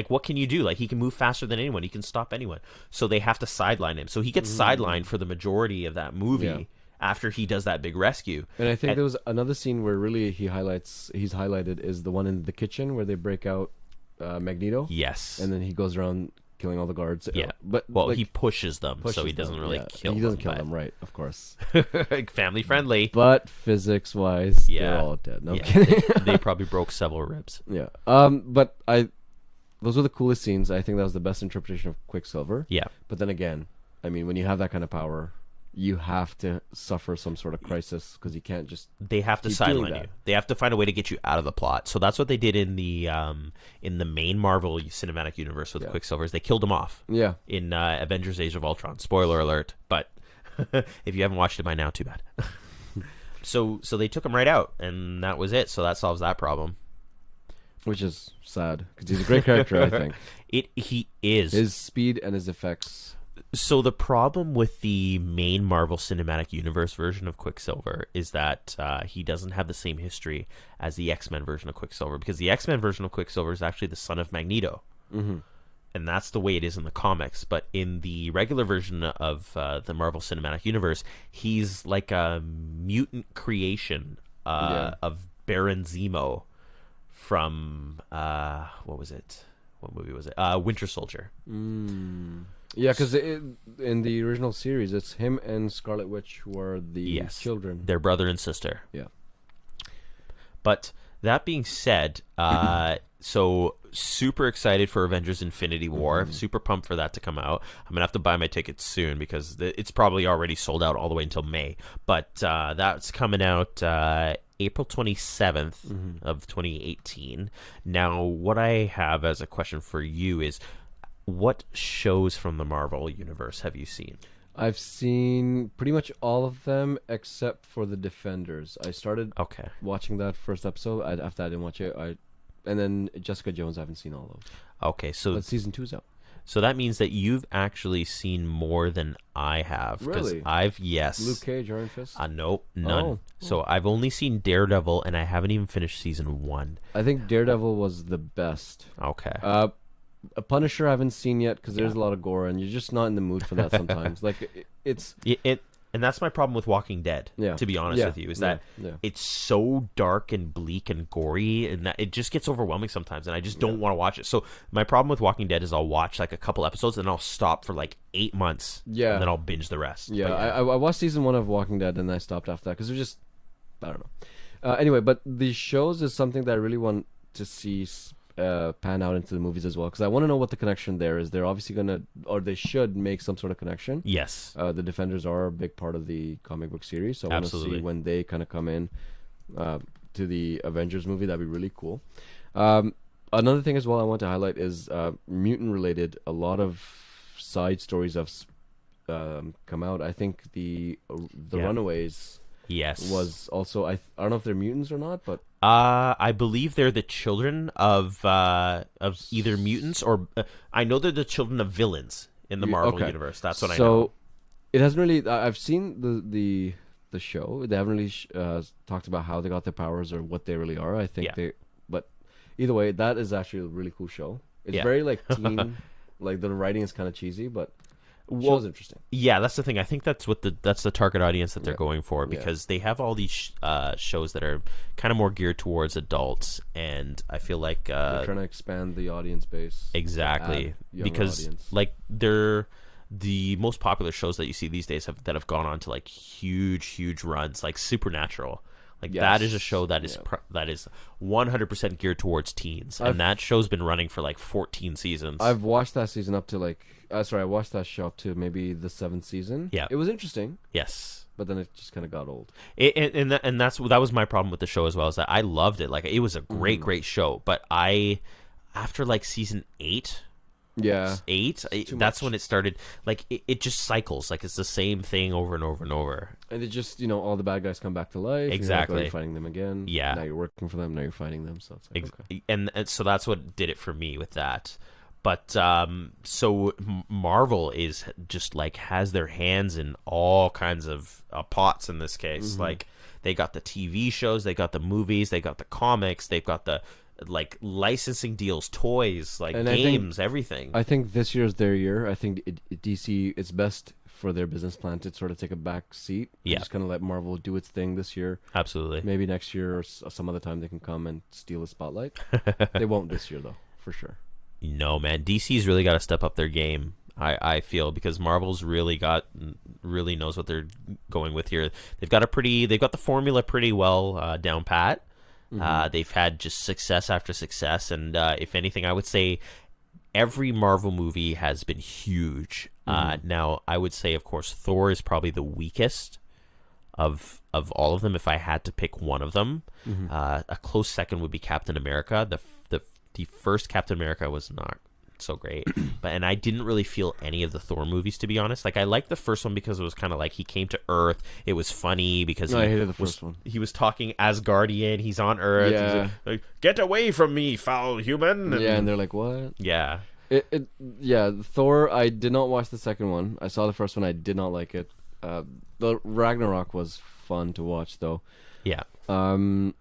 what can you do? Like he can move faster than anyone. He can stop anyone. So they have to sideline him. So he gets sidelined for the majority of that movie after he does that big rescue. And I think there was another scene where really he's highlighted is the one in the kitchen where they break out Magneto. Yes. And then he goes around killing all the guards. Yeah. But Well, like, he pushes them, so pushes he doesn't them, really yeah. kill them. He doesn't kill them, right? Of course. Family friendly. But physics-wise, Yeah. they're all dead. No Yeah, kidding. they probably broke several ribs. Yeah. But those were the coolest scenes. I think that was the best interpretation of Quicksilver. Yeah. But then again, I mean, when you have that kind of power, you have to suffer some sort of crisis because you can't just. They have to keep doing sideline that. you. They have to find a way to get you out of the plot. So that's what they did in the main Marvel Cinematic Universe with Yeah. Quicksilver. Is they killed him off Yeah. in Avengers: Age of Ultron. Spoiler alert! But if you haven't watched it by now, too bad. So they took him right out, and that was it. So that solves that problem. Which is sad because he's a great character. I think He is. his speed and his effects. So the problem with the main Marvel Cinematic Universe version of Quicksilver is that he doesn't have the same history as the X-Men version of Quicksilver, because the X-Men version of Quicksilver is actually the son of Magneto. Mm-hmm. And that's the way it is in the comics. But in the regular version of the Marvel Cinematic Universe, he's like a mutant creation of Baron Zemo from, what was it? What movie was it? Winter Soldier. Yeah, because in the original series, it's him and Scarlet Witch who are the children. Their brother and sister. Yeah. But that being said, so super excited for Avengers Infinity War. Super pumped for that to come out. I'm going to have to buy my tickets soon because it's probably already sold out all the way until May. But that's coming out April 27th of 2018. Now, what I have as a question for you is, what shows from the Marvel Universe have you seen? I've seen pretty much all of them except for the Defenders. I started watching that first episode. After I didn't watch it, and then Jessica Jones I haven't seen all of. Okay, so but season 2's out. So that means that you've actually seen more than I have. Really? Yes. Luke Cage, Iron Fist? Nope, none. Oh. So I've only seen Daredevil, and I haven't even finished season 1. I think Daredevil was the best. Okay. A Punisher I haven't seen yet because there's a lot of gore, and you're just not in the mood for that sometimes. Like it's and that's my problem with Walking Dead. Yeah. To be honest with you, is that it's so dark and bleak and gory, and that it just gets overwhelming sometimes, and I just don't want to watch it. So my problem with Walking Dead is I'll watch like a couple episodes, and I'll stop for like 8 months. Yeah. And then I'll binge the rest. Yeah, But I watched season 1 of Walking Dead, and I stopped after that because it was just, I don't know. Anyway, but the shows is something that I really want to see pan out into the movies as well, because I want to know what the connection there is. They're obviously gonna, or they should make some sort of connection. Yes. The Defenders are a big part of the comic book series, so I want to see when they kind of come in to the Avengers movie. That'd be really cool. Another thing as well I want to highlight is mutant related. A lot of side stories have come out. I think the Runaways was also I don't know if they're mutants or not, but I believe they're the children of either mutants or I know they're the children of villains in the Marvel universe. That's what I know. So it hasn't really. I've seen the show. They haven't really talked about how they got their powers or what they really are. I think but either way, that is actually a really cool show. It's very like teen, like the writing is kind of cheesy, but show's interesting. Yeah, that's the thing. I think that's the target audience that they're going for, because they have all these shows that are kind of more geared towards adults, and I feel like they're trying to expand the audience base. Exactly, because like they're the most popular shows that you see these days that have gone on to like huge runs, like Supernatural. Like that is a show that is that is 100% geared towards teens, and that show's been running for like 14 seasons. I've watched that season up to like I watched that show up to maybe the 7th season. Yeah, it was interesting. Yes, but then it just kind of got old. And that was my problem with the show as well, is that I loved it. Like it was a great show, but after like season 8. Yeah, that's when it started. Like it just cycles. Like it's the same thing over and over and over. And it just all the bad guys come back to life. Exactly, you're fighting them again. Yeah, now you're working for them. Now you're fighting them. So it's like, and so that's what did it for me with that. But so Marvel is just like has their hands in all kinds of pots in this case. Like they got the TV shows, they got the movies, they got the comics, they've got the like licensing deals, toys, like and games, everything. I think this year's their year. I think DC, it's best for their business plan to sort of take a back seat. Yeah, just kind of let Marvel do its thing this year. Absolutely. Maybe next year or some other time they can come and steal the spotlight. They won't this year though, for sure. No, man. DC's really got to step up their game. I feel, because Marvel's really knows what they're going with here. They've got the formula pretty well down pat. They've had just success after success, and if anything, I would say every Marvel movie has been huge. Now, I would say, of course, Thor is probably the weakest of all of them. If I had to pick one of them, a close second would be Captain America. The first Captain America was not so great, and I didn't really feel any of the Thor movies, to be honest. Like, I liked the first one because it was kind of like he came to Earth. It was funny because I hated the first one. He was talking Asgardian. He's on Earth. Yeah. He's like, get away from me, foul human. And they're like, what? Yeah. Thor. I did not watch the second one. I saw the first one. I did not like it. The Ragnarok was fun to watch, though. Yeah. Iron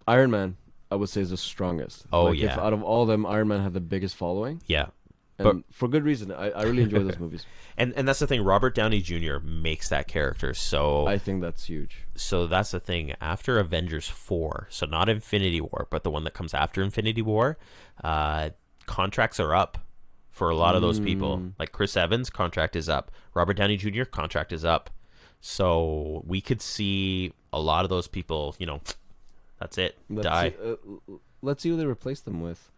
Man, I would say, is the strongest. If out of all of them, Iron Man had the biggest following. Yeah. And for good reason. I really enjoy those movies. And that's the thing. Robert Downey Jr. makes that character. So I think that's huge. So that's the thing. After Avengers 4, so not Infinity War, but the one that comes after Infinity War, contracts are up for a lot of those people. Like Chris Evans, contract is up. Robert Downey Jr., contract is up. So we could see a lot of those people, that's it, die. Let's see who they replace them with.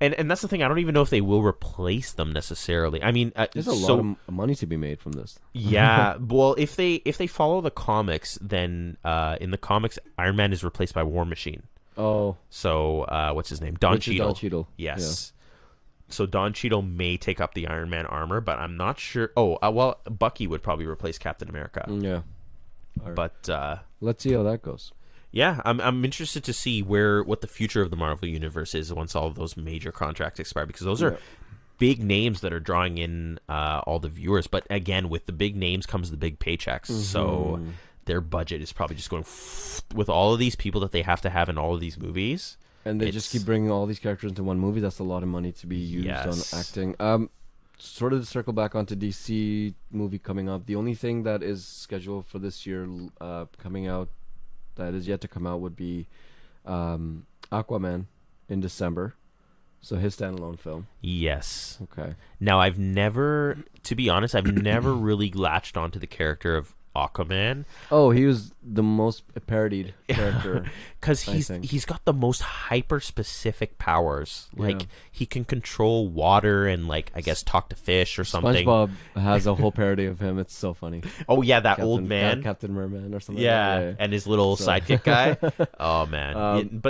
And that's the thing. I don't even know if they will replace them necessarily. I mean, there's a lot of money to be made from this. Yeah. Well, if they follow the comics, then in the comics, Iron Man is replaced by War Machine. Oh. So what's his name? Don Cheadle. Don Cheadle. Yes. Yeah. So Don Cheadle may take up the Iron Man armor, but I'm not sure. Oh, well, Bucky would probably replace Captain America. Yeah. Right. But let's see how that goes. Yeah, I'm interested to see what the future of the Marvel Universe is once all of those major contracts expire, because those are big names that are drawing in all the viewers. But again, with the big names comes the big paychecks. So their budget is probably just going with all of these people that they have to have in all of these movies. And they just keep bringing all these characters into one movie. That's a lot of money to be used on acting. Sort of to circle back onto DC movie coming up, the only thing that is scheduled for this year coming out that is yet to come out would be Aquaman in December. So his standalone film. Yes. Okay. Now, to be honest, I've never really latched onto the character of Aquaman. Oh, he was the most parodied character. Because he's got the most hyper specific powers. Like he can control water and I guess talk to fish or something. SpongeBob has a whole parody of him. It's so funny. Oh yeah, old man, Captain Merman or something. Yeah, and his little sidekick guy. Oh man,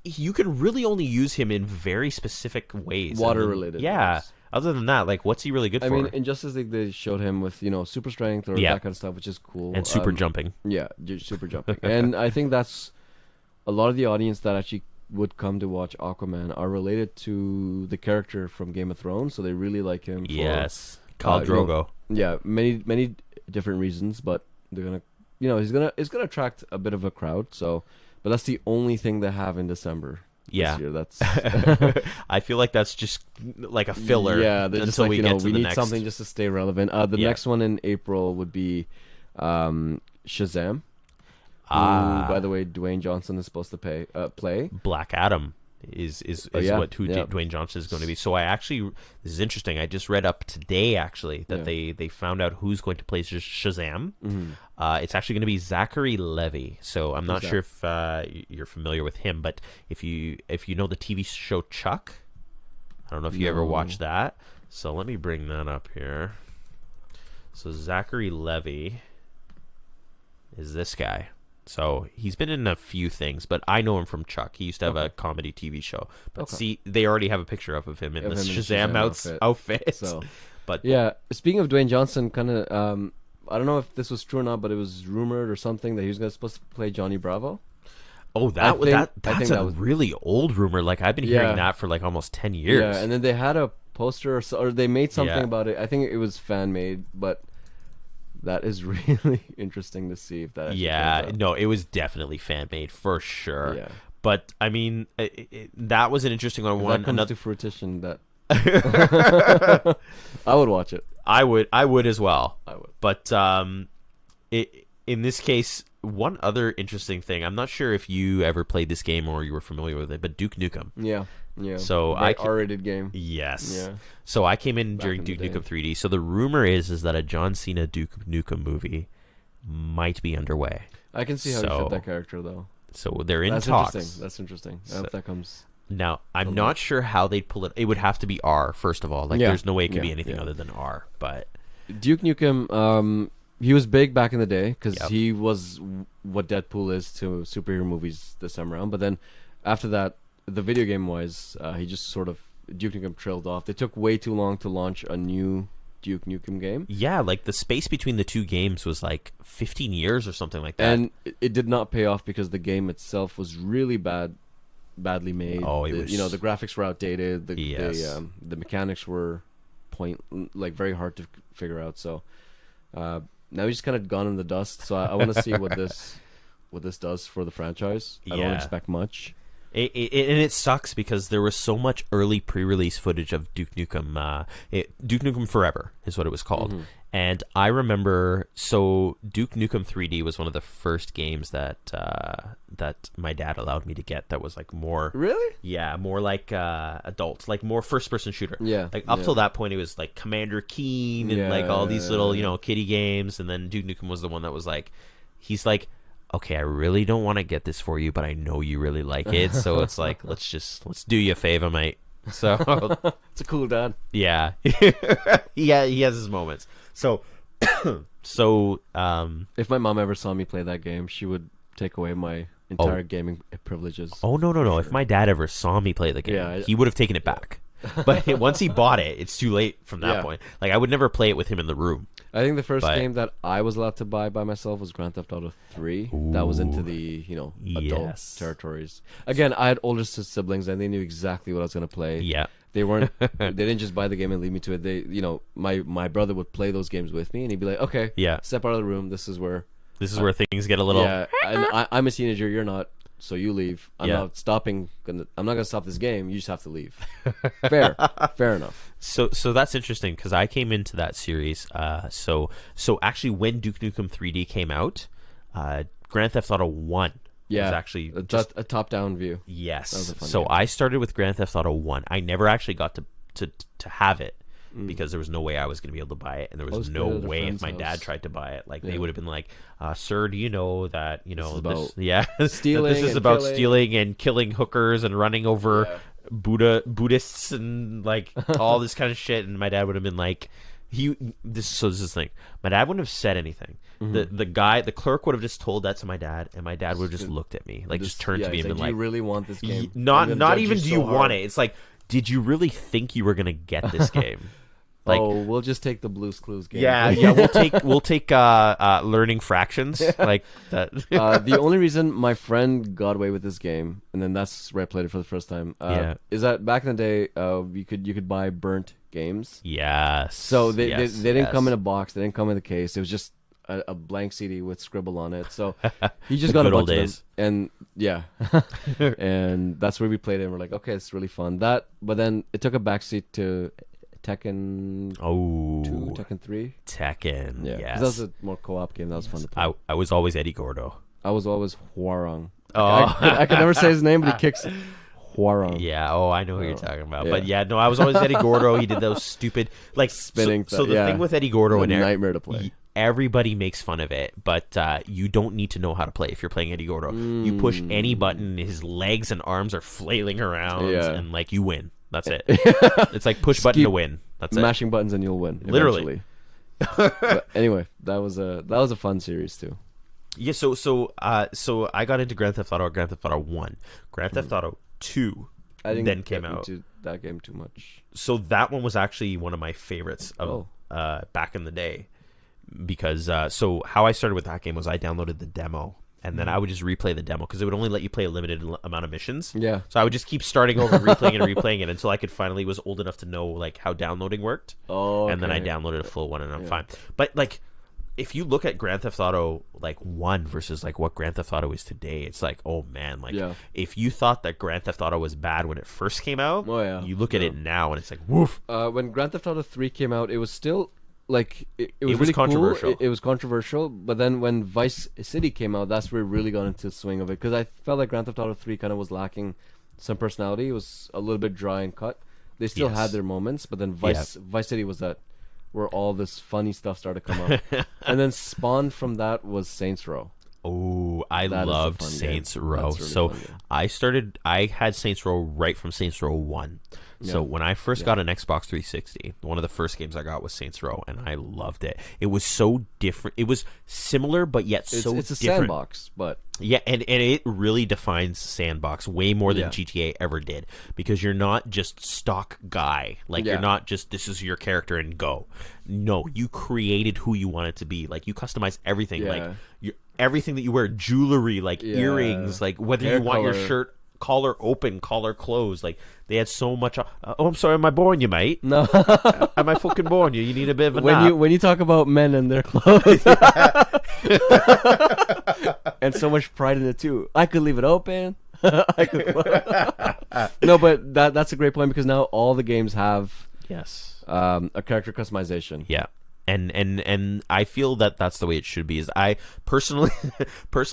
you can really only use him in very specific ways. Water related. Yeah. Ways. Other than that, what's he really good for? I mean, in Justice League, they showed him with, super strength or that kind of stuff, which is cool. And super jumping. Yeah, super jumping. And I think that's a lot of the audience that actually would come to watch Aquaman are related to the character from Game of Thrones, so they really like him. Yes. Khal Drogo. Many different reasons, but they're going to, it's going to attract a bit of a crowd, so, but that's the only thing they have in December. Yeah, this year. That's. I feel like that's just like a filler. Yeah, they're just we get to we need next. something just to stay relevant. The next one in April would be Shazam. Who, by the way, Dwayne Johnson is supposed to play. Black Adam is Dwayne Johnson is going to be. So this is interesting. I just read up today actually that they found out who's going to play Shazam. It's actually going to be Zachary Levi. So I'm not sure if you're familiar with him, but if you know the TV show Chuck, I don't know if you ever watched that. So let me bring that up here. So Zachary Levi is this guy. So he's been in a few things, but I know him from Chuck. He used to have a comedy TV show. But see, they already have a picture of him in the Shazam outfit. So, but yeah, speaking of Dwayne Johnson, kind of, I don't know if this was true or not, but it was rumored or something that he was supposed to play Johnny Bravo. Oh, that's a really old rumor. Like I've been hearing that for almost 10 years. Yeah, and then they had a poster or they made something about it. I think it was fan made, but. That is really interesting to see if that. No, it was definitely fan made for sure. Yeah, but I mean, that was an interesting one. That comes to fruition. That I would watch it. I would as well. I would. But in this case, one other interesting thing. I'm not sure if you ever played this game or you were familiar with it, but Duke Nukem. Yeah. So Very R-rated game. Yes. Yeah. So I came in during in the Duke day. Nukem 3D. So the rumor is that a John Cena Duke Nukem movie might be underway. I can see how you So- fit that character though. So they're in That's talks. interesting. That's interesting. I hope that comes. Now, I'm From not sure how they'd pull it. It would have to be R, first of all. Like, Yeah. there's no way it could be Yeah, anything yeah. other than R. But Duke Nukem, he was big back in the day because Yep. he was what Deadpool is to superhero movies this time around. But then after that, the video game wise, he just sort of Duke Nukem trailed off. They took way too long to launch a new Duke Nukem game, yeah, like the space between the two games was like 15 years or something like that. and it did not pay off because the game itself was really badly made. Oh, it The- was- you know, the graphics were outdated. Yes. The mechanics were very hard to figure out. So now he's just kind of gone in the dust. So I want to see what this does for the franchise. I don't Yeah. expect much. And it sucks because there was so much early pre-release footage of Duke Nukem. Duke Nukem Forever is what it was called. Mm-hmm. And I remember, so Duke Nukem 3D was one of the first games that my dad allowed me to get that was like more... Really? Yeah, more like adult, like more first-person shooter. Yeah, Like up yeah. till that point, it was like Commander Keen and like all these little, kiddie games. And then Duke Nukem was the one that was like, he's like, okay, I really don't want to get this for you, but I know you really like it. So it's like, let's do you a favor, mate. So It's a cool dad. yeah, he has his moments. So If my mom ever saw me play that game, she would take away my entire gaming privileges. oh no. If my dad ever saw me play the game, Yeah, he would have taken it back. But once he bought it, it's too late from that Yeah. point. Like I would never play it with him in the room. I think the first But- game that I was allowed to buy by myself was Grand Theft Auto 3. That was into the, adult Yes. territories. Again, I had older siblings and they knew exactly what I was going to play. Yeah. They weren't they didn't just buy the game and leave me to it. They, my brother would play those games with me and he'd be like, "Okay, Yeah. step out of the room. This is where This is where things get a little. Yeah, and I'm a teenager, you're not. So you leave. I'm Yeah. not stopping. I'm not going to stop this game. You just have to leave." Fair enough. So that's interesting because I came into that series. So actually, when Duke Nukem 3D came out, Grand Theft Auto 1 Yeah, was actually a top-down view. yes. was a fun So game. I started with Grand Theft Auto 1. I never actually got to have it because there was no way I was going to be able to buy it, and there was Always no played it at a way if friend's my dad house. tried to buy it, like Yeah. they would have been like, "Sir, do you know that is this, about yeah, that stealing this is and about killing." stealing and killing hookers and running over Yeah. Buddhists and like all this kind of shit?" And my dad would have been like, this is the thing. My dad wouldn't have said anything. Mm-hmm. The clerk would have just told that to my dad, and my dad would have just looked at me, like just turned to me he's and been "Do you like, really want this game? not I'm gonna judge even you do so you hard." want it? It's like, did you really think you were gonna get this game? Like, Oh, we'll just take the Blue's Clues game. yeah, we'll take learning fractions like that. The only reason my friend got away with this game, and then that's where I played it for the first time, Yeah. is that back in the day, you could buy burnt games. Yes. So they didn't come in a yes. box. They didn't come in the case. It was just a blank CD with scribble on it. So he just got a good old bunch of days. them, and yeah, and that's where we played it. And we're like, okay, it's really fun. But then it took a backseat to Tekken 2, Oh, Tekken 3. Tekken. Yeah, 'cause Yes. that was a more co-op game. That was fun to play. I was always Eddie Gordo. I was always Huarong. Oh. I could never say his name, but he kicks Huarong. Yeah. Oh, I know who you're talking about. yeah. But yeah, no, I was always Eddie Gordo. He did those stupid like Spinning So the yeah. thing with Eddie Gordo It was and a nightmare to play. everybody makes fun of it, but you don't need to know how to play if you're playing Eddie Gordo. You push any button, his legs and arms are flailing around, Yeah. and like you win. That's it. It's like push button to keep win. That's it. Mashing buttons and you'll win. Literally. Eventually. But anyway, that was a fun series too. Yeah. So I got into Grand Theft Auto 1, Grand Theft Auto 2. I didn't Then get came out. into that game too much. So that one was actually one of my favorites of Oh. back in the day, because so how I started with that game was I downloaded the demo, and then I would just replay the demo because it would only let you play a limited amount of missions. Yeah. So I would just keep starting over, replaying it until I could finally was old enough to know like how downloading worked. Oh. And then I okay. downloaded a full one, and I'm fine. But like, if you look at Grand Theft Auto like 1 versus like what Grand Theft Auto is today, it's like, oh man, like Yeah. if you thought that Grand Theft Auto was bad when it first came out, Oh, yeah. you look at it now and it's like, woof. When Grand Theft Auto 3 came out, it was still like it was was really controversial. Cool. It was controversial, but then when Vice City came out, that's where it really got into the swing of it. Because I felt like Grand Theft Auto 3 kind of was lacking some personality. It was a little bit dry and cut. They still had their moments, but then Vice City was that where all this funny stuff started to come up. And then spawned from that was Saints Row. Oh, I loved Saints Row. Really I had Saints Row right from Saints Row 1. Yeah. So when I first got an Xbox 360, one of the first games I got was Saints Row, and I loved it. It was so different. It was similar, but yet so different. It's a sandbox, but... Yeah, and it really defines sandbox way more than GTA ever did, because you're not just stock guy. Like, you're not just, this is your character and go. No, you created who you want it to be. Like, you customize everything. Like, everything that you wear, jewelry, like earrings, like whether you want your shirt collar open, collar closed. Like, they had so much. Oh, I'm sorry, am I boring you, mate? No. Am I fucking boring you? You need a bit of a nap. When you talk about men and their clothes, and so much pride in it too. I could leave it open. I could. No, but that's a great point, because now all the games have a character customization. Yeah. And I feel that that's the way it should be. Is I personally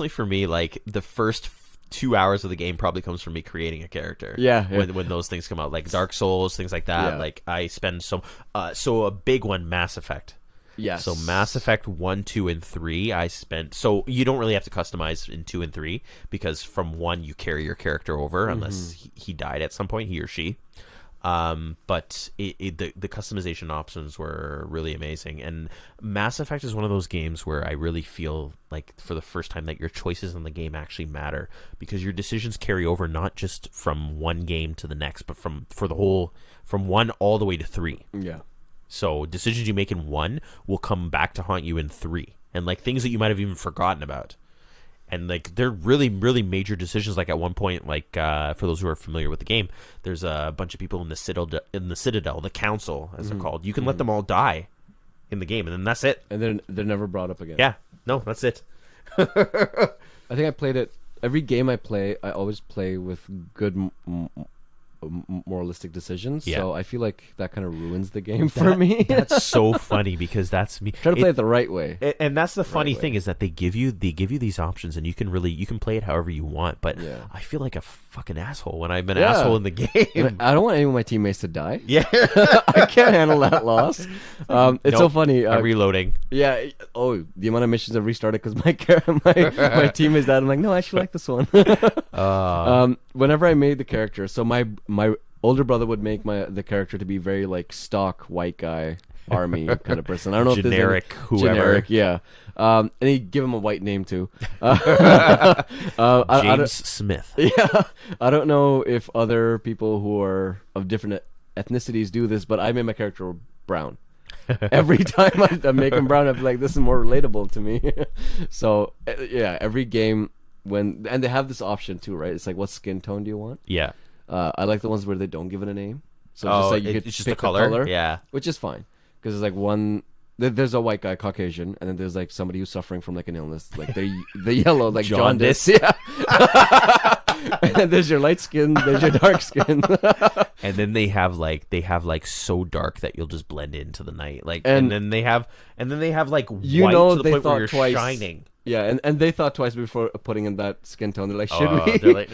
for me, like, the first 2 hours of the game probably comes from me creating a character. When those things come out, like Dark Souls, things like that. Like, I spend so a big one, Mass Effect. Yes. So Mass Effect 1, 2, and 3, I spent... So you don't really have to customize in 2 and 3, because from 1 you carry your character over, unless he died at some point, he or she. But the customization options were really amazing, and Mass Effect is one of those games where I really feel like, for the first time, that your choices in the game actually matter, because your decisions carry over not just from one game to the next, but from 1 all the way to 3. Yeah. So decisions you make in 1 will come back to haunt you in 3, and like things that you might have even forgotten about. And like, they're really, really major decisions. Like, at one point, like, for those who are familiar with the game, there's a bunch of people in the Citadel, the Council, as they're called. You can let them all die in the game, and then that's it. And they're never brought up again. Yeah, no, that's it. I think I played it. Every game I play, I always play with good moralistic decisions. So I feel like that kind of ruins the game for me. That's so funny, because that's me. Try to play it the right way. And that's the funny thing, is that they give you these options, and you can play it however you want. But I feel like a fucking asshole when I'm an asshole in the game. I don't want any of my teammates to die. Yeah. I can't handle that loss. It's so funny. I'm reloading. Yeah. Oh, the amount of missions I've restarted because my team is dead. I'm like, no, I actually like this one. Whenever I made the character, so my older brother would make the character to be very like stock white guy army kind of person. I don't know generic, if there's whoever. Generic, yeah. And he'd give him a white name too. James Smith. Yeah. I don't know if other people who are of different ethnicities do this, but I made my character brown. Every time I make him brown, I'm like, this is more relatable to me. So yeah, every game and they have this option too, right? It's like, what skin tone do you want? Yeah. I like the ones where they don't give it a name. So just like you could it's just pick the color. Yeah. Which is fine. Because there's like one... There's a white guy, Caucasian, and then there's like somebody who's suffering from like an illness. Like the yellow, like jaundice. Yeah. And then there's your light skin, there's your dark skin. And then they have like so dark that you'll just blend into the night. Like, and then they have like white to the point where you're twice, shining. Yeah, and they thought twice before putting in that skin tone. They're like, should we? They're like,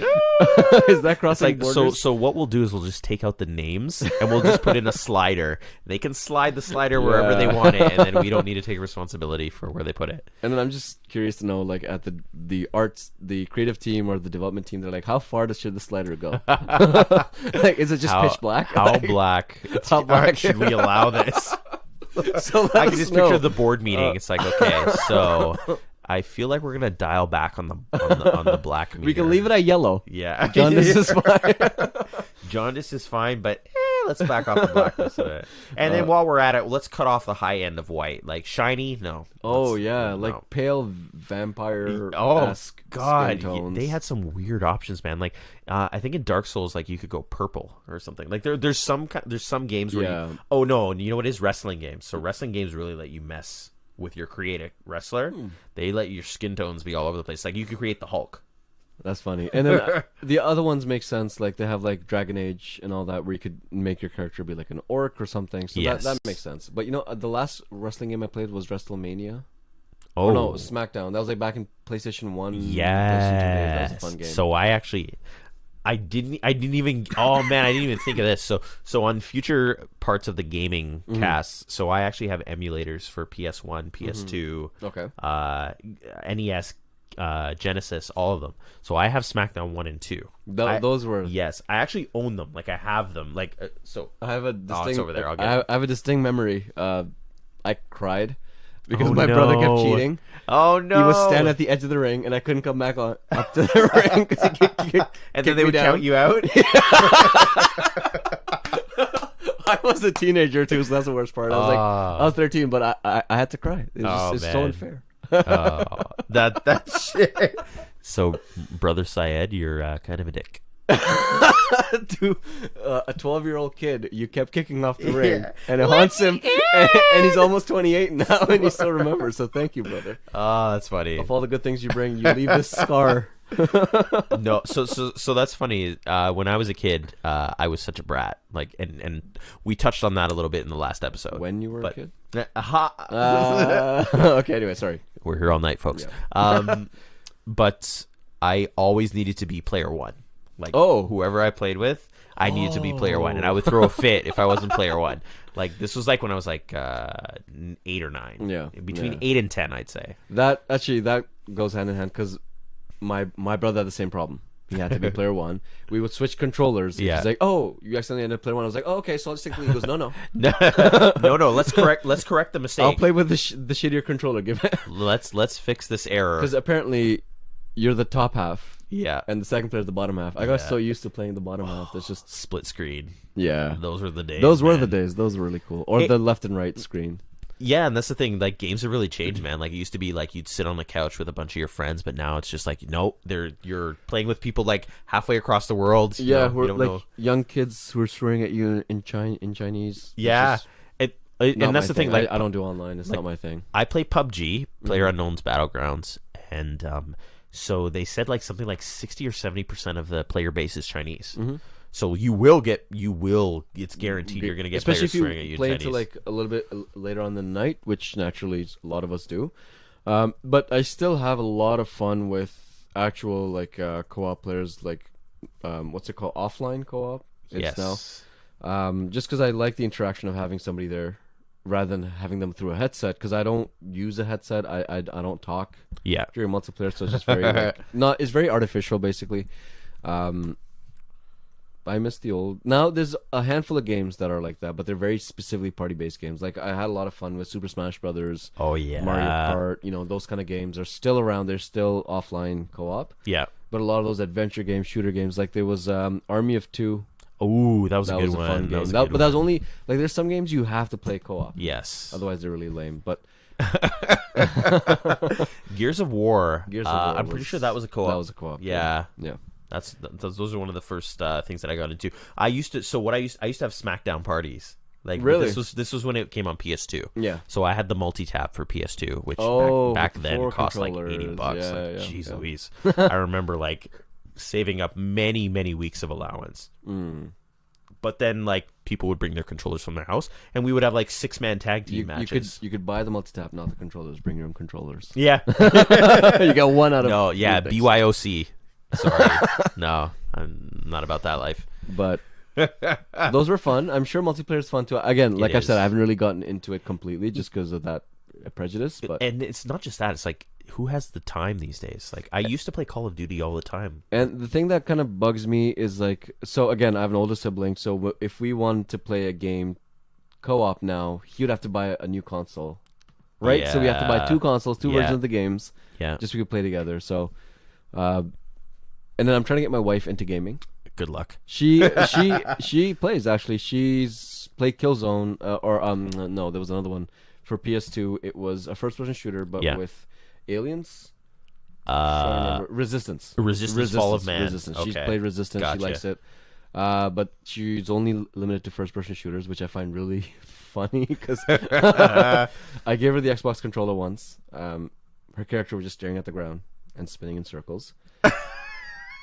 is that crossing borders? So what we'll do is we'll just take out the names and we'll just put in a slider. They can slide the slider wherever they want it, and then we don't need to take responsibility for where they put it. And then I'm just curious to know, like, at the arts, the creative team or the development team, they're like, how far should the slider go? Like, is it just pitch black? How black? How black should we allow this? So I can just picture the board meeting. It's like, okay, so I feel like we're gonna dial back on the black meter. We can leave it at yellow. Yeah, jaundice is fine. Jaundice is fine, but let's back off the blackness of it. And then while we're at it, let's cut off the high end of white, like shiny. No. Oh yeah, like pale vampire. Oh God, skin tones. They had some weird options, man. Like I think in Dark Souls, like you could go purple or something. Like there's some games where oh no, and you know what it is? Wrestling games. So wrestling games really let you mess with your creative wrestler. They let your skin tones be all over the place. Like you could create the Hulk. That's funny. And then the other ones make sense. Like they have like Dragon Age and all that, where you could make your character be like an orc or something. So Yes. that makes sense. But the last wrestling game I played was WrestleMania. Oh Or no, it was SmackDown. That was like back in PlayStation 1. PlayStation 2 days. yes. That was a fun game. So I didn't even. Oh man, I didn't even think of this. So on future parts of the gaming casts, so I actually have emulators for PS1, PS2, Okay. NES, Genesis, all of them. So I have SmackDown 1 and 2. Those were. Yes, I actually own them. Like I have them. Like so. I have a Oh, it's over there. I'll get I have a distinct memory. I cried because Oh, my brother kept no. cheating. Oh no! He was standing at the edge of the ring, and I couldn't come back up to the ring because he and then they would count you out. I was a teenager too, so that's the worst part. I was 13, but I had to cry. It's so man. unfair. That shit. So, brother Syed, you're kind of a dick. To a 12-year-old kid, you kept kicking off the ring, and it haunts him. And he's almost 28 now, and he still remembers. So thank you, brother. Oh, that's funny. Of all the good things you bring, you leave this scar. No, so that's funny. When I was a kid, I was such a brat. Like, and we touched on that a little bit in the last episode. When you were a kid? Okay, anyway, sorry. We're here all night, folks. Yeah. But I always needed to be player one. Like, whoever I played with, I needed to be player one, and I would throw a fit if I wasn't player one. Like, this was like when I was like 8 or 9. Yeah, between 8 and 10, I'd say. That goes hand in hand because my brother had the same problem. He had to be player one. We would switch controllers. Yeah. He's like, "Oh, you accidentally ended up player one." I was like, "Oh, okay, so I'll just take the lead." He goes, "No, no, no. Let's correct the mistake. I'll play with the shittier controller. Give it." Let's fix this error. Because apparently, you're the top half. Yeah. And the second player's the bottom half. I got so used to playing the bottom half. That's just split screen. Yeah. Those were the days. Those were the days. Those were really cool. Or the left and right screen. Yeah, and that's the thing. Like, games have really changed, man. Like, it used to be like you'd sit on the couch with a bunch of your friends, but now it's just like, nope, you're playing with people like halfway across the world. Yeah, who are like young kids who are swearing at you in Chinese. Yeah. And that's the thing. Like, I don't do online. It's not my thing. I play PUBG, PlayerUnknown's Battlegrounds, and so they said like something like 60 or 70% of the player base is Chinese. So it's guaranteed you're going to get especially players swearing at you in play Chinese. into like a little bit later on in the night, which naturally a lot of us do. But I still have a lot of fun with actual like co-op players, like what's it called, offline co-op. It's now just because I like the interaction of having somebody there rather than having them through a headset, because I don't use a headset. I don't talk during multiplayer, so it's just very it's very artificial basically. I miss the old. Now there's a handful of games that are like that, but they're very specifically party-based games. Like I had a lot of fun with Super Smash Brothers. Oh yeah, Mario Kart. Those kind of games are still around. They're still offline co-op. Yeah, but a lot of those adventure games, shooter games, like there was Army of Two. Oh, that was a good one. Fun game. But that was only like there's some games you have to play co-op. Yes, otherwise they're really lame. But Gears of War. I'm pretty sure that was a co-op. That was a co-op. Yeah. Yeah. Those are one of the first things that I got into. I used to have SmackDown parties. Like, really? This was when it came on PS2. Yeah. So I had the multi-tap for PS2, which back then cost like $80. Jeez Louise. I remember like saving up many, many weeks of allowance. But then like people would bring their controllers from their house, and we would have like 6-man tag team matches. You could buy the multi-tap, not the controllers. Bring your own controllers. Yeah. You got one out of. No, yeah, BYOC. Sorry. No, I'm not about that life. But those were fun. I'm sure multiplayer is fun too. Again, like I said, I haven't really gotten into it completely just because of that prejudice. And it's not just that. It's like, who has the time these days? Like, I used to play Call of Duty all the time. And the thing that kind of bugs me is like, so again, I have an older sibling. So if we wanted to play a game co-op now, he would have to buy a new console, right? Yeah. So we have to buy 2 consoles, 2 versions of the games, just so we could play together. So. And then I'm trying to get my wife into gaming. Good luck. She plays actually. She's played Killzone no, there was another one for PS2. It was a first-person shooter, but with aliens. Resistance. Fall of Man. Resistance. Okay. She's played Resistance. Gotcha. She likes it. But she's only limited to first-person shooters, which I find really funny because I gave her the Xbox controller once. Her character was just staring at the ground and spinning in circles.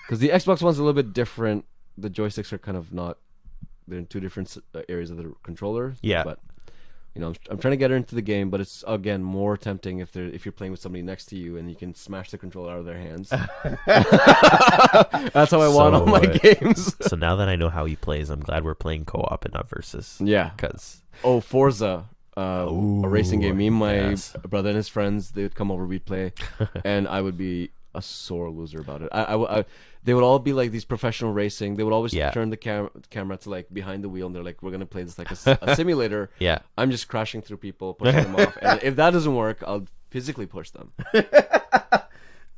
Because the Xbox One's a little bit different. The joysticks are kind of not. They're in two different areas of the controller. Yeah. But I'm trying to get her into the game, but it's again more tempting if you're playing with somebody next to you and you can smash the controller out of their hands. That's how I want all my games. So now that I know how he plays, I'm glad we're playing co-op and not versus. Yeah. Because Forza, a racing game. Me and my yes. brother and his friends, they would come over, we'd play, and I would be a sore loser about it. They would all be like these professional racing. They would always turn the camera to like behind the wheel, and they're like, "We're gonna play this like a simulator." Yeah, I'm just crashing through people, pushing them off, and if that doesn't work, I'll physically push them.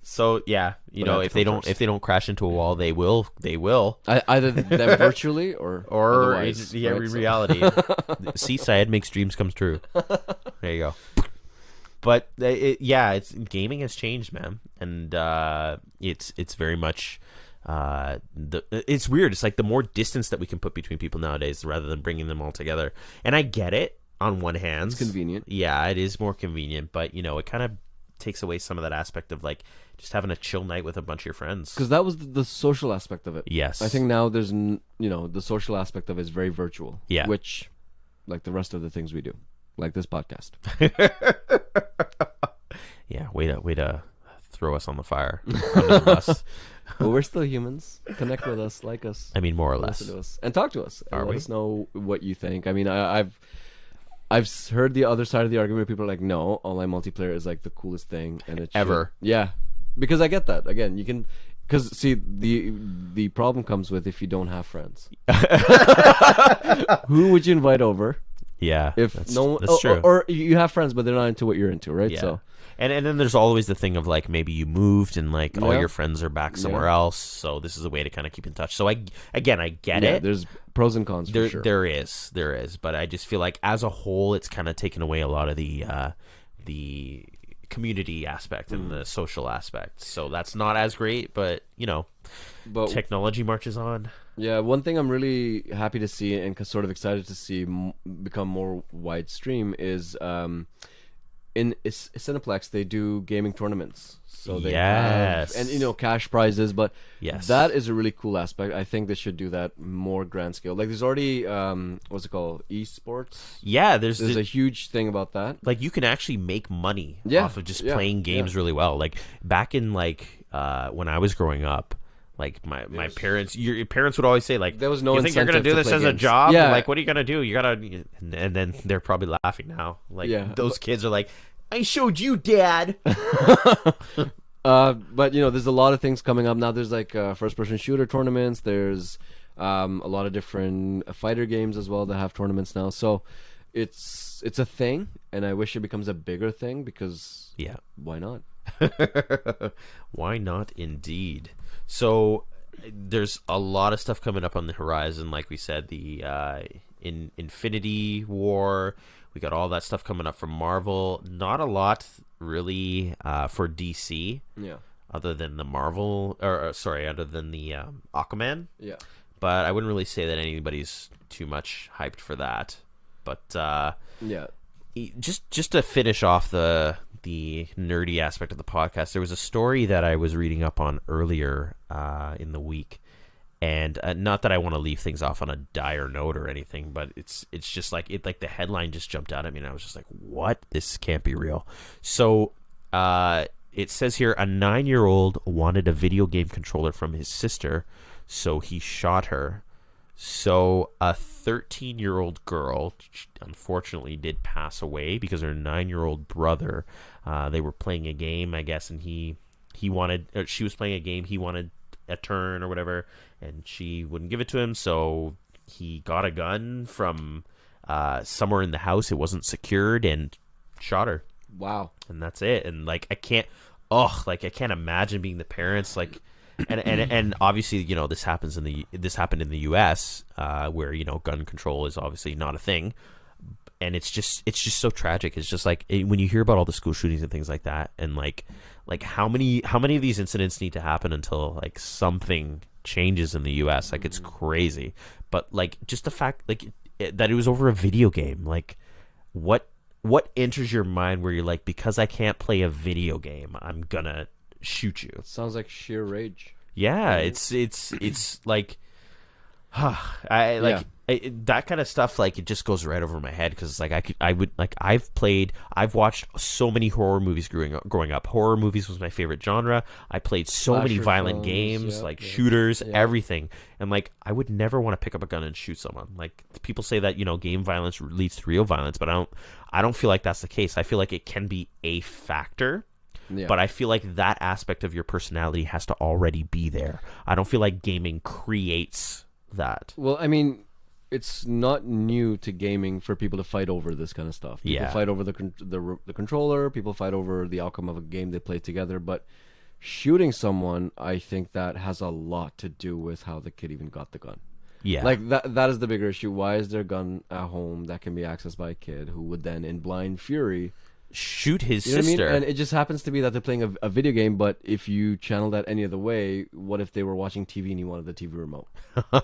So yeah, if they don't crash into a wall, they will. Either them virtually or right? in reality. See, Syed makes dreams come true. There you go. But it's gaming has changed, man, and it's very much it's weird. It's like the more distance that we can put between people nowadays, rather than bringing them all together. And I get it on one hand, it's convenient. Yeah, it is more convenient, but it kind of takes away some of that aspect of like just having a chill night with a bunch of your friends. Because that was the social aspect of it. Yes, I think now there's the social aspect of it is very virtual. Yeah, which like the rest of the things we do. Like this podcast. Yeah, way to throw us on the fire. Under the bus. Well, we're still humans. Connect with us, like us. I mean, more or less. Listen to us and talk to us. And let we? us know what you think. I mean, I've heard the other side of the argument. People are like, no, online multiplayer is like the coolest thing, and it ever. Yeah, because I get that. Again, you can. Because see, the problem comes with if you don't have friends. Who would you invite over? Yeah, if that's true. Or you have friends, but they're not into what you're into, right? Yeah. So, and then there's always the thing of like maybe you moved and like all your friends are back somewhere else, so this is a way to kind of keep in touch. So I get it. There's pros and cons for sure. There is, but I just feel like as a whole, it's kind of taken away a lot of the community aspect and the social aspect. So that's not as great, but technology marches on. Yeah, one thing I'm really happy to see and sort of excited to see become more widestream is in Cineplex they do gaming tournaments. So they have, and cash prizes, but that is a really cool aspect. I think they should do that more grand scale. Like there's already what's it called, esports. Yeah, there's a huge thing about that. Like you can actually make money off of just playing games really well. Like back in like when I was growing up. Like my parents, your parents would always say like, there was no you think you're gonna do this as a job? Yeah. Like, what are you gonna do? You gotta, and then they're probably laughing now. Like those kids are like, I showed you, Dad. But there's a lot of things coming up now. There's like first-person shooter tournaments. There's a lot of different fighter games as well that have tournaments now. So it's a thing, and I wish it becomes a bigger thing because why not? Why not, indeed. So there's a lot of stuff coming up on the horizon. Like we said, the in Infinity War, we got all that stuff coming up from Marvel. Not a lot really for DC. Yeah. Other than the other than the Aquaman. Yeah. But I wouldn't really say that anybody's too much hyped for that. But just to finish off the nerdy aspect of the podcast, there was a story that I was reading up on earlier in the week, and not that I want to leave things off on a dire note or anything, but it's just like the headline just jumped out at me, and I was just like, what? This can't be real. So it says here, a 9-year-old wanted a video game controller from his sister, so he shot her. So a 13-year-old girl unfortunately did pass away because her 9-year-old brother, they were playing a game, I guess, and she was playing a game, he wanted a turn or whatever, and she wouldn't give it to him, so he got a gun from somewhere in the house, it wasn't secured, and shot her. Wow. And that's it. And like I can't imagine being the parents, like, and obviously this happened in the US where gun control is obviously not a thing, and it's just so tragic. It's just like when you hear about all the school shootings and things like that, and like how many of these incidents need to happen until like something changes in the US. Like it's crazy. But like just the fact that it was over a video game, like what enters your mind where you're like, because I can't play a video game, I'm gonna shoot you? It sounds like sheer rage. Yeah, Right? it's like, I like Yeah. that kind of stuff. Like it just goes right over my head because like I would like I've watched so many horror movies growing up. Horror movies was my favorite genre. I played so many Slasher violent films, games, yeah, like yeah, shooters, yeah. everything. And like I would never want to pick up a gun and shoot someone. Like people say that game violence leads to real violence, but I don't feel like that's the case. I feel like it can be a factor. Yeah. But I feel like that aspect of your personality has to already be there. I don't feel like gaming creates that. Well, I mean, it's not new to gaming for people to fight over this kind of stuff. People Yeah. fight over the controller. People fight over the outcome of a game they play together. But shooting someone, I think that has a lot to do with how the kid even got the gun. Yeah. Like that is the bigger issue. Why is there a gun at home that can be accessed by a kid who would then, in blind fury, shoot his you know sister. what I mean? And it just happens to be that they're playing a video game, but if you channel that any other way, what if they were watching TV and you wanted the TV remote?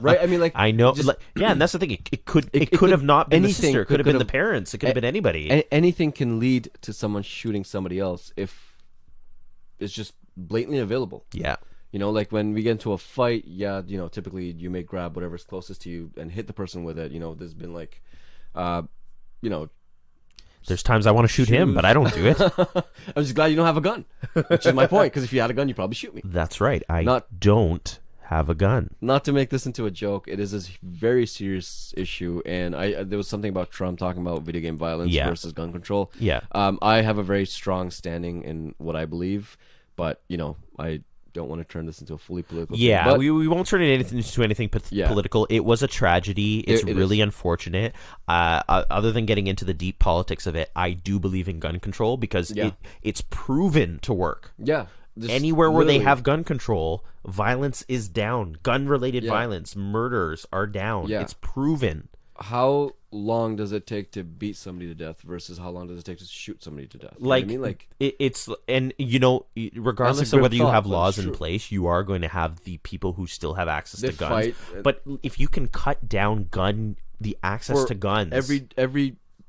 Right? I mean, like, I know. just- Like, yeah, and that's the thing. It could could- have not been the anything sister. It could have been the could've- parents. It could have been anybody. anything can lead to someone shooting somebody else if it's just blatantly available. Yeah. You know, like when we get into a fight, yeah, typically you may grab whatever's closest to you and hit the person with it. There's been like, you know, There's times I want to shoot him, but I don't do it. I'm just glad you don't have a gun, which is my point. Because if you had a gun, you'd probably shoot me. That's right. I Not- don't have a gun. Not to make this into a joke, it is a very serious issue, and there was something about Trump talking about video game violence Yeah. versus gun control. Yeah. I have a very strong standing in what I believe, but I don't want to turn this into a fully political Yeah, thing. But we won't turn it into anything Yeah. political. It was a tragedy. It's It really is. unfortunate. Other than getting into the deep politics of it, I do believe in gun control because Yeah. it's proven to work. yeah, just Anywhere where they literally- have gun control, violence is down. Gun-related Yeah. violence, murders are down. Yeah. It's proven. How long does it take to beat somebody to death versus how long does it take to shoot somebody to death? You know what Like, I mean, like it's and regardless That's a of grim whether you thought, have but laws it's in true. place, you are going to have the people who still have access they to guns. fight But if you can cut down the access for to guns,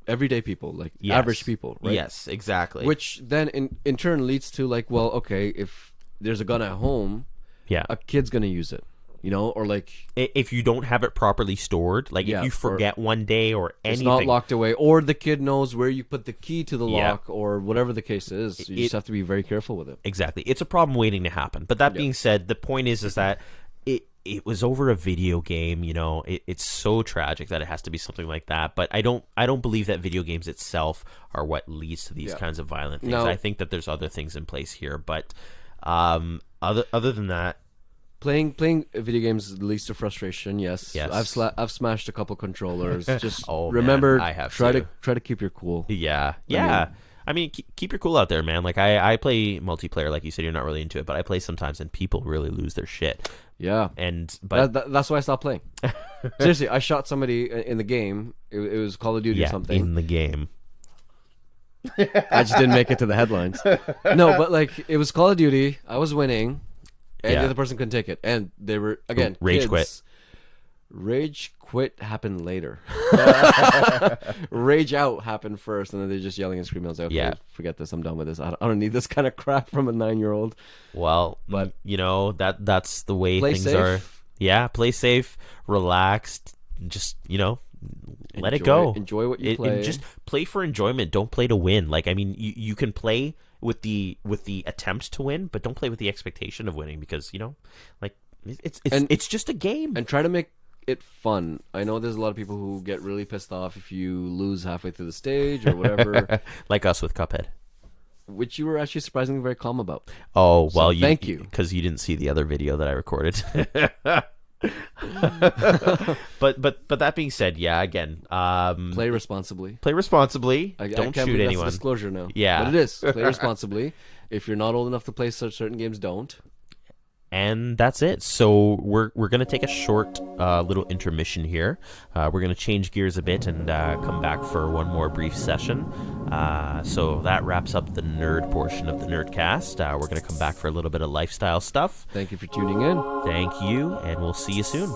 everyday people, like Yes. average people, right? Yes, exactly. Which then in turn leads to like, well, okay, if there's a gun at home, yeah, a kid's gonna use it, or like if you don't have it properly stored, like Yeah, if you forget one day or it's anything, not locked away, or the kid knows where you put the key to the Yeah. lock, or whatever the case is. You just have to be very careful with it. exactly, it's a problem waiting to happen. But that being said, the point is that it was over a video game. It's so tragic that it has to be something like that. But I don't believe that video games itself are what leads to these Yeah. kinds of violent things. No. I think that there's other things in place here. But other than that, Playing video games leads to frustration. Yes, Yes. I've smashed a couple controllers. Just Oh, man, remember, I have try too. to keep your cool. yeah. mean- I mean, keep your cool out there, man. Like I play multiplayer, like you said, you're not really into it, but I play sometimes, and people really lose their shit. Yeah, But that's why I stopped playing. Seriously, I shot somebody in the game. It was Call of Duty or yeah, something. in the game. I just didn't make it to the headlines. No, but like it was Call of Duty. I was winning, and Yeah. the other person couldn't take it, and they were again Rage kids. quit. Rage quit happened later. Rage out happened first, and then they're just yelling and screaming. I was like, okay, Yeah. forget this. I'm done with this. I don't need this kind of crap from a 9-year-old. Well, But- that's the way Play things safe. are. Yeah, play safe, relaxed, just let it Enjoy- go. enjoy what you And play. just play for enjoyment. Don't play to win. Like I mean, you can play with the attempt to win, but don't play with the expectation of winning because like it's just a game. And try to make it fun. I know there's a lot of people who get really pissed off if you lose halfway through the stage or whatever, Like us with Cuphead. which you were actually surprisingly very calm about. Oh well, thank you. because you didn't see the other video that I recorded. but that being said, yeah, again, Play responsibly. play responsibly. I Don't can't shoot believe anyone. That's a disclosure now. Yeah. But it is. Play responsibly. If you're not old enough to play certain games, don't. And that's it. So we're gonna take a short little intermission here. We're gonna change gears a bit and come back for one more brief session. So that wraps up the nerd portion of the Nerdcast. We're gonna come back for a little bit of lifestyle stuff. Thank you for tuning in. Thank you, and we'll see you soon.